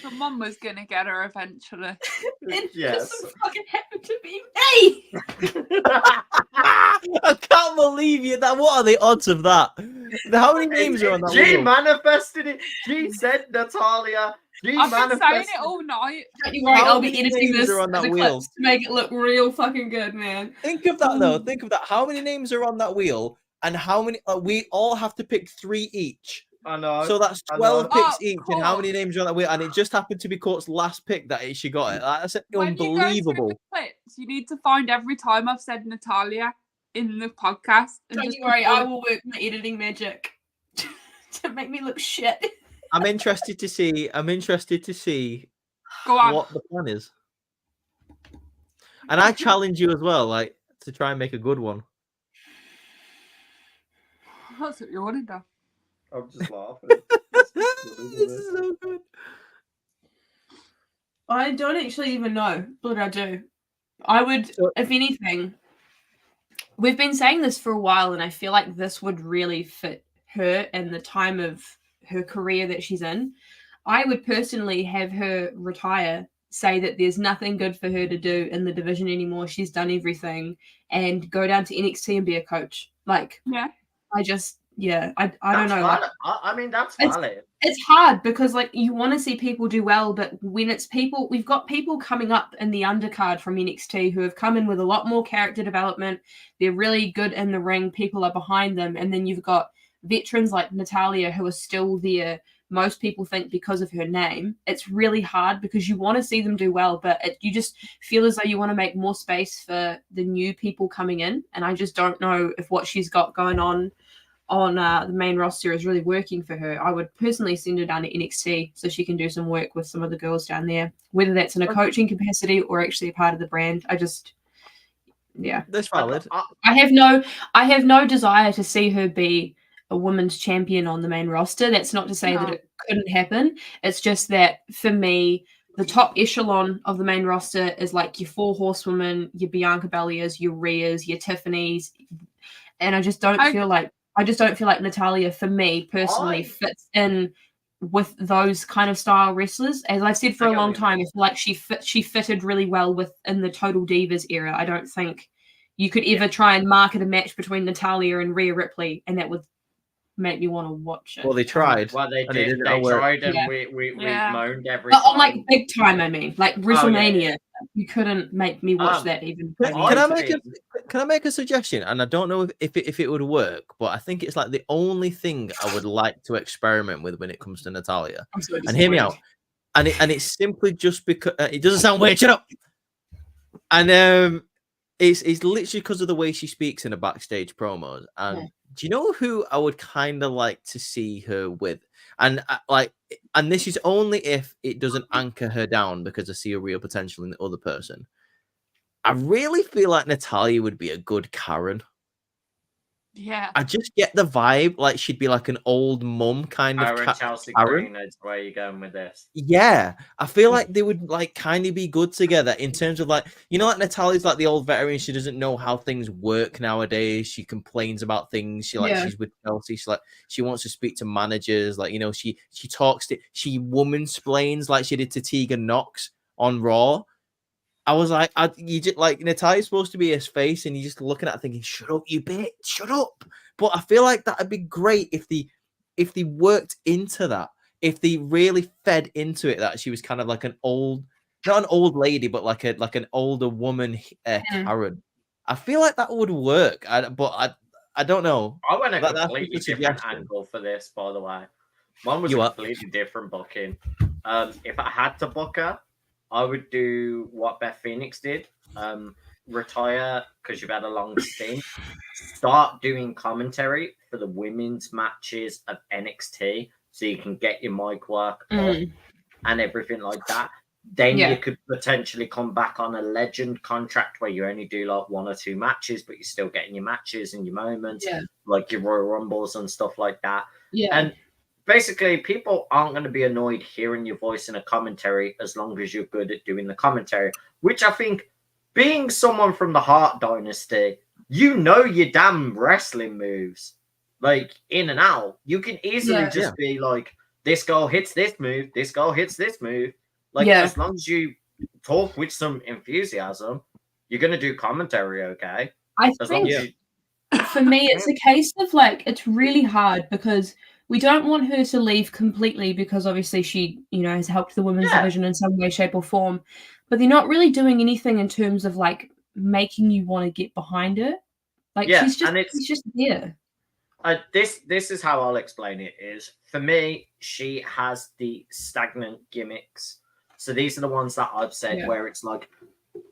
Someone was gonna get her eventually. It Yes. doesn't fucking happen to be me. I can't believe you. What are the odds of that? How many names are on that She wheel? manifested it. She said Natalia. She I've been saying manifested it all night. Don't you worry, How I'll be many editing names this are on that the wheel? clips to make it look real fucking good, man. Think of that though. Think of that. How many names are on that wheel? And how many? We all have to pick 3 each. I know. So that's I 12 know. picks Oh, each. And how cool. many names are on that wheel? And it just happened to be Court's last pick that she got it. That's When you go through unbelievable. the clips, you need to find every time I've said Natalia in the podcast. And Don't just you worry, put all- I will work my editing magic to make me look shit. I'm interested to see. Go on. what the plan is. And I challenge you as well, like to try and make a good one. That's what you want to do. I'm just laughing. This is so good. I don't actually even know, but I do. I would, So- if anything, we've been saying this for a while, and I feel like this would really fit her and the time of her career that she's in. I would personally have her retire, say that there's nothing good for her to do in the division anymore. She's done everything, and go down to NXT and be a coach. Like, Yeah. I just, yeah, I don't know. Like, I mean, that's It's- valid. it's hard because like you want to see people do well, but when it's people, we've got people coming up in the undercard from NXT who have come in with a lot more character development. They're really good in the ring. People are behind them, and then you've got veterans like Natalia who are still there. Most people think because of her name. It's really hard because you want to see them do well, but you just feel as though you want to make more space for the new people coming in. And I just don't know if what she's got going on the main roster is really working for her. I would personally send her down to NXT so she can do some work with some of the girls down there, whether that's in a coaching capacity or actually a part of the brand. Yeah, That's valid. I have no desire to see her be a women's champion on the main roster. That's not to say that No. it couldn't happen. It's just that for me, the top echelon of the main roster is like your 4 horsewomen, your Bianca Belliers, your Rheas, your Tiffany's, and I just don't feel like Natalia, for me personally, fits in with those kind of style wrestlers. As I've said for a long time, I feel like she fitted really well within the Total Divas era. I don't think you could ever try and market a match between Natalia and Rhea Ripley, and that would make me want to watch it. Well, they tried. Well, they And did. They not work. tried, and Yeah. we Yeah. moaned every But time. on like big time, I mean, like WrestleMania, yeah. you couldn't make me watch that even. Can I I make a suggestion? And I don't know if it would work, but I think it's like the only thing I would like to experiment with when it comes to Natalia. I'm so And hear me out. And it's simply just because it doesn't sound weird. Shut up. And it's literally because of the way she speaks in the backstage promos. And do you know who I would kind of like to see her with? And and this is only if it doesn't anchor her down because I see a real potential in the other person. I really feel like Natalia would be a good Karen. Yeah. I just get the vibe like she'd be like an old mum kind of Chelsea Karen. Green is where you're going with this. Yeah, I feel like they would like kind of be good together in terms of like, you know, like Natalia's like the old veteran. She doesn't know how things work nowadays. She complains about things. She's with Chelsea. She wants to speak to managers. Like, you know, she talks to, she woman-splains like she did to Tegan Knox on Raw. I was like, you just like Natalia's supposed to be his face, and you're just looking at her thinking, "Shut up, you bitch, shut up." But I feel like that'd be great if they worked into that, if they really fed into it that she was kind of like an old, not an old lady, but like an older woman, Karen. I feel like that would work. I don't know. I went a That's completely just a different suggestion. angle for this, by the way. Mine was You a what? completely different booking. If I had to book her, I would do what Beth Phoenix did. Retire because you've had a long stint. Start doing commentary for the women's matches of NXT so you can get your mic work up. and everything like that, then Yeah. you could potentially come back on a legend contract where you only do like 1 or 2 matches, but you're still getting your matches and your moments, Yeah. like your Royal Rumbles and stuff like that. Yeah. And basically, people aren't going to be annoyed hearing your voice in a commentary as long as you're good at doing the commentary, which I think, being someone from the Hart Dynasty, you know your damn wrestling moves, like in and out. You can easily just be like, this girl hits this move, this girl hits this move. Like, as long as you talk with some enthusiasm, you're going to do commentary okay. I As think long as you... for me, it's a case of like, it's really hard because we don't want her to leave completely because obviously she, you know, has helped the women's division in some way, shape, or form. But they're not really doing anything in terms of like making you want to get behind her. Like she's just there. This is how I'll explain it. Is for me, she has the stagnant gimmicks. So these are the ones that I've said where it's like,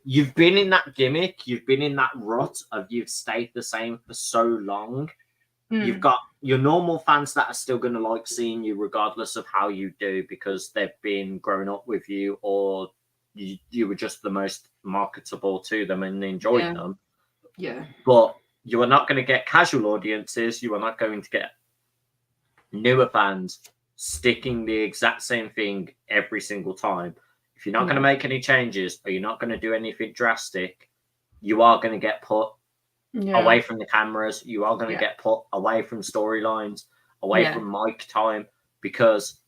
you've been in that gimmick, you've been in that rut of you've stayed the same for so long. You've got your normal fans that are still going to like seeing you regardless of how you do because they've been growing up with you, or you were just the most marketable to them and enjoyed them. Yeah. But you are not going to get casual audiences. You are not going to get newer fans sticking the exact same thing every single time. If you're not going to make any changes or you're not going to do anything drastic, you are going to get put away from the cameras. You are going to get put away from storylines, away from mic time, because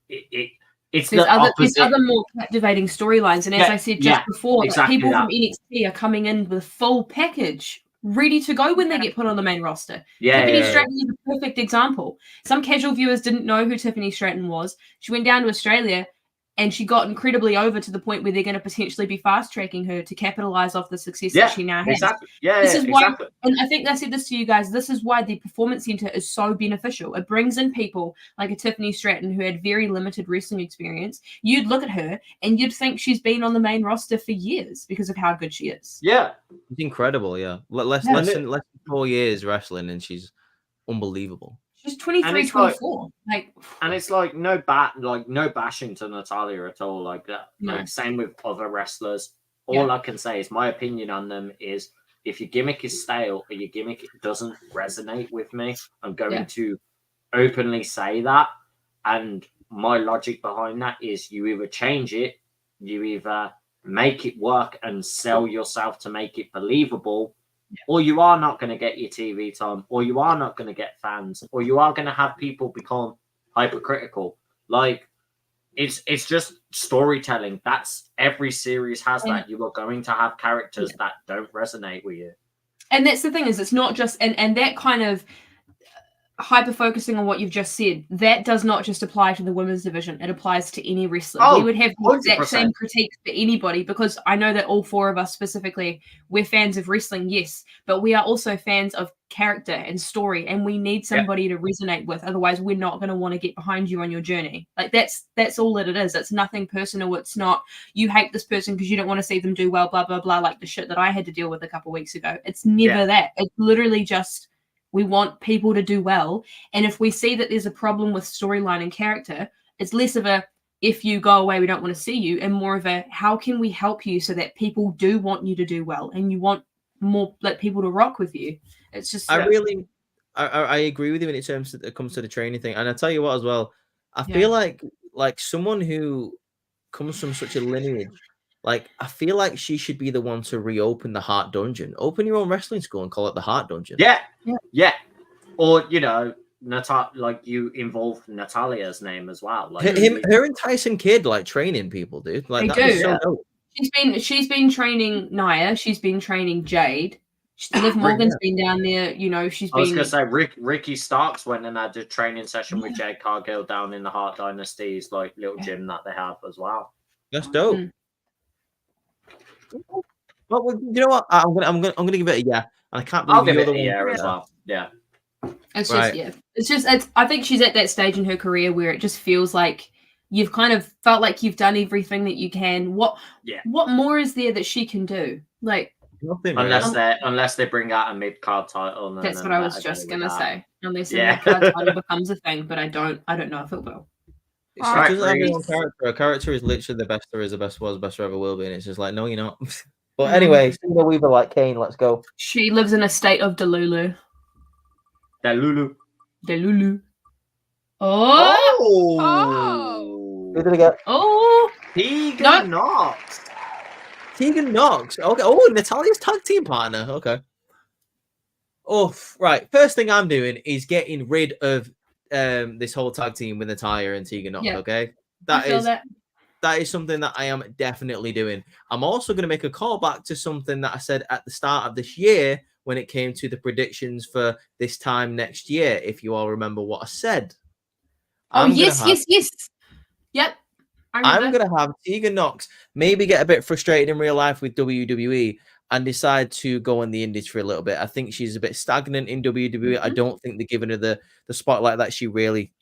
it's there's the other more captivating storylines. And as I said just before, exactly people from NXT are coming in with full package, ready to go when they get put on the main roster. Tiffany Stratton is a perfect example. Some casual viewers didn't know who Tiffany Stratton was. She went down to Australia and she got incredibly over to the point where they're going to potentially be fast-tracking her to capitalize off the success that she now has. Exactly. This is why, and I think I said this to you guys, this is why the Performance Center is so beneficial. It brings in people like a Tiffany Stratton who had very limited wrestling experience. You'd look at her and you'd think she's been on the main roster for years because of how good she is. Yeah. It's incredible, less than 4 years wrestling and she's unbelievable. She's 23, 24. And it's like no bashing to Natalia at all like that. No. Like, same with other wrestlers. All I can say is my opinion on them is, if your gimmick is stale or your gimmick doesn't resonate with me, I'm going to openly say that. And my logic behind that is, you either change it, you either make it work and sell yourself to make it believable, or you are not going to get your TV time, or you are not going to get fans, or you are going to have people become hypercritical. Like, it's just storytelling. That's every series has that. You are going to have characters that don't resonate with you. And that's the thing, is it's not just, and that kind of hyper focusing on what you've just said, that does not just apply to the women's division, it applies to any wrestler. We would have the exact same critiques for anybody, because I know that all four of us specifically, we're fans of wrestling, yes, but we are also fans of character and story, and we need somebody to resonate with, otherwise we're not going to want to get behind you on your journey. Like, that's all that it is. It's nothing personal. It's not you hate this person because you don't want to see them do well, blah blah blah, like the shit that I had to deal with a couple weeks ago. It's never that. It's literally just, we want people to do well. And if we see that there's a problem with storyline and character, it's less of a, if you go away, we don't want to see you, and more of a, how can we help you so that people do want you to do well and you want more like people to rock with you. It's just, I agree with you when it comes to the training thing. And I tell you what as well, I feel like someone who comes from such a lineage, like, I feel like she should be the one to reopen the Heart Dungeon. Open your own wrestling school and call it the Heart Dungeon. Yeah. Or, you know, like, you involve Natalia's name as well. Like, her and Tyson Kidd, like, training people, dude. Like, that's so dope. She's been training Nia. She's been training Jade. Liv Morgan's been down there. You know, she's been. I was gonna say Ricky Starks went and had a training session with Jade Cargill down in the Hart Dynasty's like little gym that they have as well. That's dope. Well, you know what? I'm gonna give it a yeah. And I can't believe I'll give it a yeah as well. Yeah. It's just I think she's at that stage in her career where it just feels like you've kind of felt like you've done everything that you can. What more is there that she can do? Like, nothing, unless they bring out a mid card title. That's what I was just gonna say. Unless a mid card title becomes a thing, but I don't know if it will. She Alright, doesn't have her own Reese. character. Her character is literally the best there is, the best was, the best there ever will be, and it's just like, no, you're not. But Mm. anyway, Cena Weaver like Kane. Let's go. She lives in a state of Delulu. The Lulu. Delulu. Oh! Oh. Who did I get? Oh! Tegan No. Knox. Tegan Knox. Okay. Oh, Natalia's tag team partner. Okay. Oh, right. First thing I'm doing is getting rid of this whole tag team with Natalia and Tegan Knox. Yeah. Okay. I feel That is something that I am definitely doing. I'm also going to make a call back to something that I said at the start of this year when it came to the predictions for this time next year. If you all remember what I said. Oh, I'm yes. Yep. I'm going to have Tegan Knox maybe get a bit frustrated in real life with WWE and decide to go on the indies for a little bit. I think she's a bit stagnant in WWE. I don't think they're giving her the spotlight that she really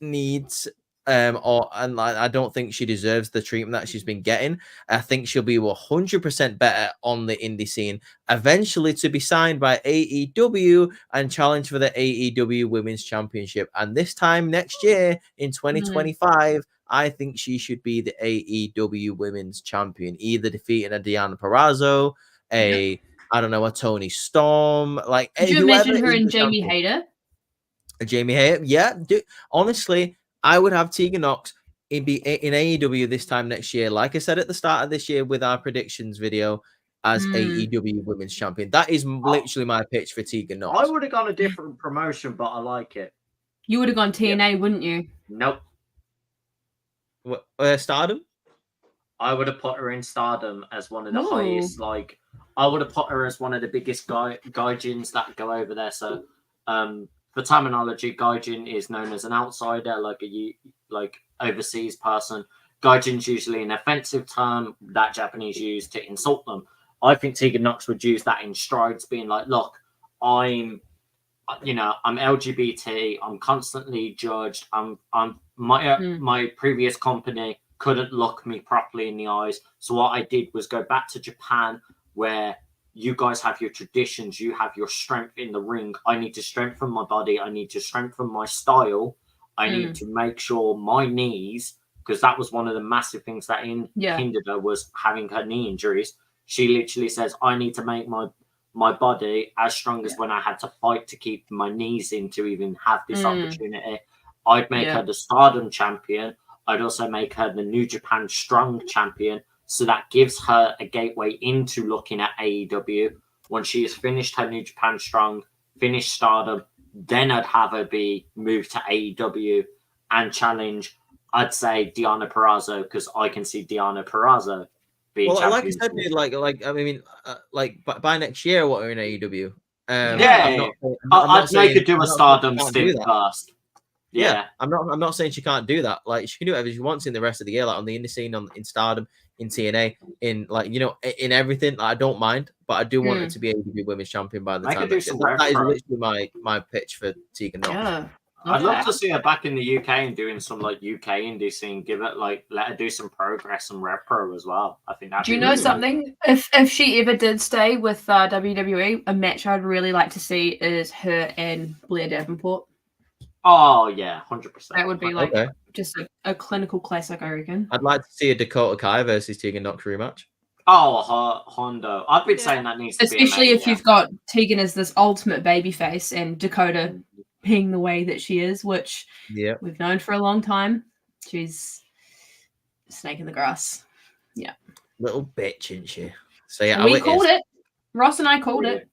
needs. I don't think she deserves the treatment that she's been getting. I think she'll be 100% better on the indie scene, eventually to be signed by AEW and challenge for the AEW Women's Championship. And this time next year in 2025, I think she should be the AEW Women's Champion, either defeating a Deonna Purrazzo, I don't know, a Toni Storm, like Could you whoever imagine her is and the Jamie champion. Hayter? Jamie Hayter, yeah. Honestly, I would have Tegan Knox in AEW this time next year. Like I said at the start of this year with our predictions video, as AEW Women's Champion. That is literally my pitch for Tegan Knox. I would have gone a different promotion, but I like it. You would have gone TNA, wouldn't you? Nope. What, Stardom? I would have put her in Stardom as one of the Ooh. highest. Like, I would have put her as one of the biggest gaijins that go over there. So, for terminology, gaijin is known as an outsider, like overseas person. Gaijin's usually an offensive term that Japanese use to insult them. I think Tegan Knox would use that in strides, being like, "Look, I'm LGBT. I'm constantly judged. My previous company couldn't look me properly in the eyes. So what I did was go back to Japan, where you guys have your traditions, you have your strength in the ring. I need to strengthen my body. I need to strengthen my style. I need to make sure my knees, because that was one of the massive things that hindered her, was having her knee injuries. She literally says, I need to make my body as strong as when I had to fight to keep my knees in to even have this opportunity. I'd make her the Stardom champion. I'd also make her the New Japan Strong champion. So that gives her a gateway into looking at AEW. When she has finished her New Japan Strong, finished Stardom, then I'd have her be moved to AEW and challenge, I'd say, Deonna Purrazzo, because I can see Deonna Purrazzo being champion. Like I said, dude, by next year, what are in AEW? I'd make her do a Stardom stint first. Yeah, I'm not saying she can't do that. Like, she can do whatever she wants in the rest of the year, like on the indie scene, in Stardom, in TNA, in in everything. Like, I don't mind, but I do want her to be AEW Women's Champion by the time. That is literally my pitch for Tegan Knox. Yeah. I'd love to see her back in the UK and doing some UK indie scene. Give it let her do some progress and Rev Pro as well. I think that. Do you know something? If she ever did stay with WWE, a match I'd really like to see is her and Blair Davenport. Oh yeah, 100%. That would be just a clinical classic, I reckon. I'd like to see a Dakota Kai versus Tegan Knox rematch. Oh, Hondo. I've been saying that needs to be. Especially if you've got Tegan as this ultimate babyface and Dakota being the way that she is, which we've known for a long time. She's a snake in the grass. Yeah. Little bitch, isn't she? So yeah, we called it. Ross and I called it.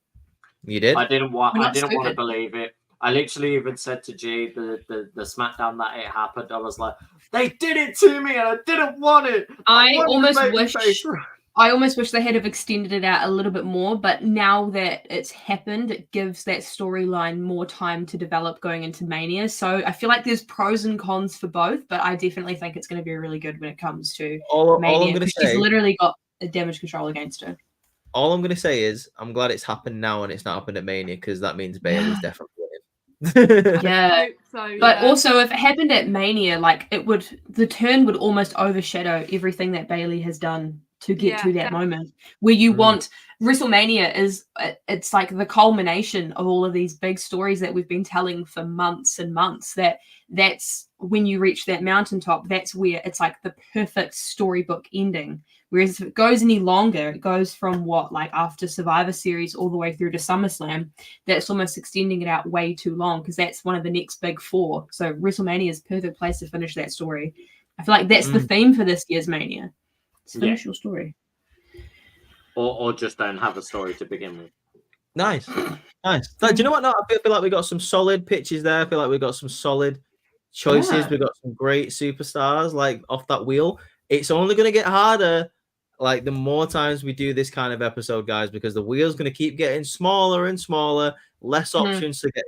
You did? I didn't want to believe it. I literally even said to G the SmackDown that it happened. I was like, they did it to me and I didn't want it. I almost wish they had have extended it out a little bit more, but now that it's happened, it gives that storyline more time to develop going into Mania. So I feel like there's pros and cons for both, but I definitely think it's going to be really good when it comes to Mania, because she's literally got a damage control against her. All I'm going to say is I'm glad it's happened now and it's not happened at Mania, because that means Bayley's definitely winning. Yeah. But also, if it happened at Mania, the turn would almost overshadow everything that Bayley has done to get Yeah, to that definitely. moment where you Mm. want WrestleMania is it's like the culmination of all of these big stories that we've been telling for months and months. That's when you reach that mountaintop, that's where it's like the perfect storybook ending. Whereas if it goes any longer, it goes from what, like after Survivor Series all the way through to SummerSlam, that's almost extending it out way too long because that's one of the next big four. So WrestleMania is the perfect place to finish that story. I feel like that's the theme for this year's Mania. It's finish your story. Or just don't have a story to begin with. Nice. Nice. Do you know what? No, I feel like we got some solid pitches there. I feel like we got some solid choices. Yeah. We got some great superstars like off that wheel. It's only going to get harder like the more times we do this kind of episode, guys, because the wheel's going to keep getting smaller and smaller, less options to get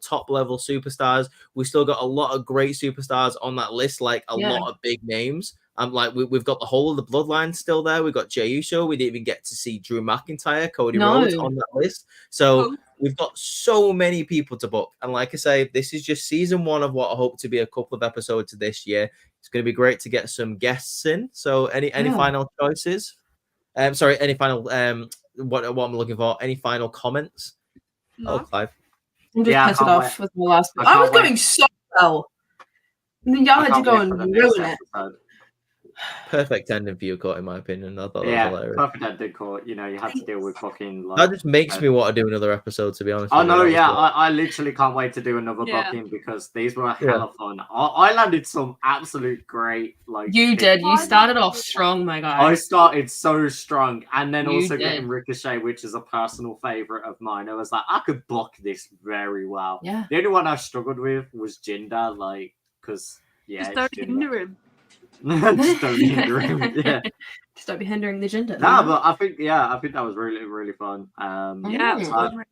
top level superstars. We still got a lot of great superstars on that list, like a lot of big names. Like we've got the whole of the bloodline still there. We got Jey Uso. We didn't even get to see Drew McIntyre, Cody Rhodes on that list. So we've got so many people to book. And like I say, this is just season 1 of what I hope to be a couple of episodes this year. It's going to be great to get some guests in. So any final choices? Any final what I'm looking for? Any final comments? No. Oh, Clive. I'm just pissed off with the last one. I was going so well. And then y'all had to go and ruin it. Perfect ending for your court, in my opinion. I thought that was hilarious. Perfect ending court. You had to deal with fucking like. That just makes me want to do another episode, to be honest. Oh no, yeah, I literally can't wait to do another booking because these were hella fun. I landed some absolute great like. You did. You started off strong, my guy. I started so strong, and then also getting Ricochet, which is a personal favorite of mine. I was like, I could book this very well. Yeah. The only one I struggled with was Jinder, like, because just don't hinder him. Just don't hinder him. Yeah. Just don't be hindering the gender. Nah, but I think that was really, really fun. Yeah, it was fun.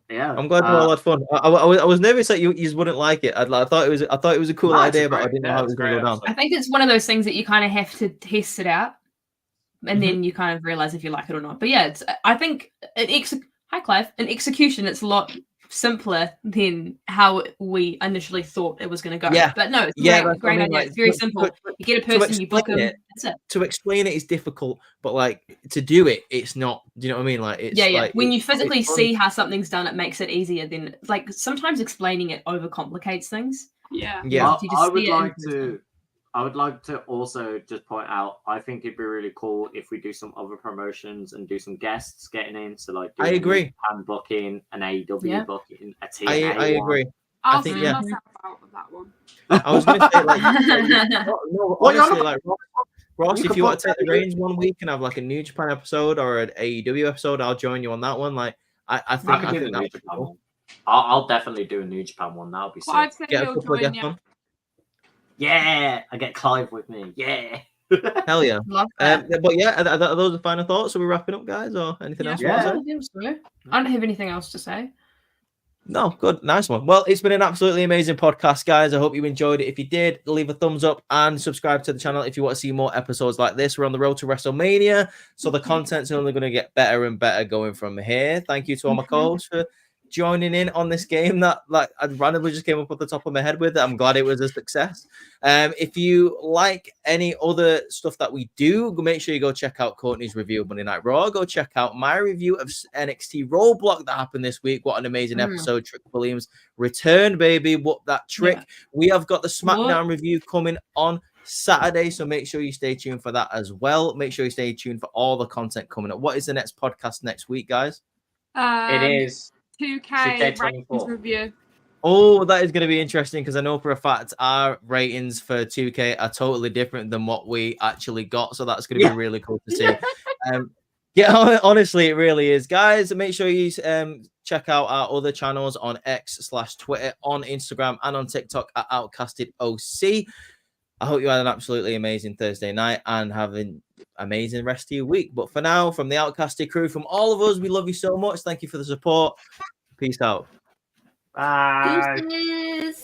Yeah, I'm glad we all had fun. I was nervous that you wouldn't like it. I thought it was a cool idea, but I didn't know how it was going to go down. I think it's one of those things that you kind of have to test it out, and then you kind of realize if you like it or not. But yeah, I think hi Clive. In execution, it's a lot simpler than how we initially thought it was going to go. Yeah. But no, it's great idea. It's very simple. You get a person, you book them. That's it. To explain it is difficult, but like to do it, it's not. Do you know what I mean? Like it's like, when you physically see how something's done, it makes it easier than like sometimes explaining it overcomplicates things. Yeah. I would like to also just point out, I think it'd be really cool if we do some other promotions and do some guests getting in. So like, I agree. An booking, an AEW booking, a TNA I agree. I'll I think myself out of that one. I was going to say like, honestly, like Ross, if you want to take the reins one week and have like a New Japan episode or an AEW episode, I'll join you on that one. Like, I think that's cool. I'll definitely do a New Japan one. That'll be sick. Get a couple of guests on. Yeah, I get Clive with me. Yeah. Hell yeah. But yeah, are those the final thoughts? Are we wrapping up, guys, or anything else? I don't have anything else to say. No, good. Nice one. Well, it's been an absolutely amazing podcast, guys. I hope you enjoyed it. If you did, leave a thumbs up and subscribe to the channel if you want to see more episodes like this. We're on the road to WrestleMania, so the content's only going to get better and better going from here. Thank you to all my co-hosts for joining in on this game that like I randomly just came up at the top of my head with. I'm glad it was a success. If you like any other stuff that we do, make sure you go check out Courtney's review of Monday Night Raw. Go check out my review of NXT Roadblock that happened this week. What an amazing episode. Trick Williams returned, baby. What that trick. We have got the SmackDown review coming on Saturday, so make sure you stay tuned for that as well. Make sure you stay tuned for all the content coming up. What is the next podcast next week, guys? It is 2K ratings review. Oh, that is going to be interesting because I know for a fact our ratings for 2K are totally different than what we actually got. So that's going to be really cool to see. Honestly, it really is. Guys, make sure you check out our other channels on X/Twitter, on Instagram, and on TikTok at Outcasted OC. I hope you had an absolutely amazing Thursday night and have an amazing rest of your week. But for now, from the Outcasted crew, from all of us, we love you so much. Thank you for the support. Peace out. Bye. Deuces.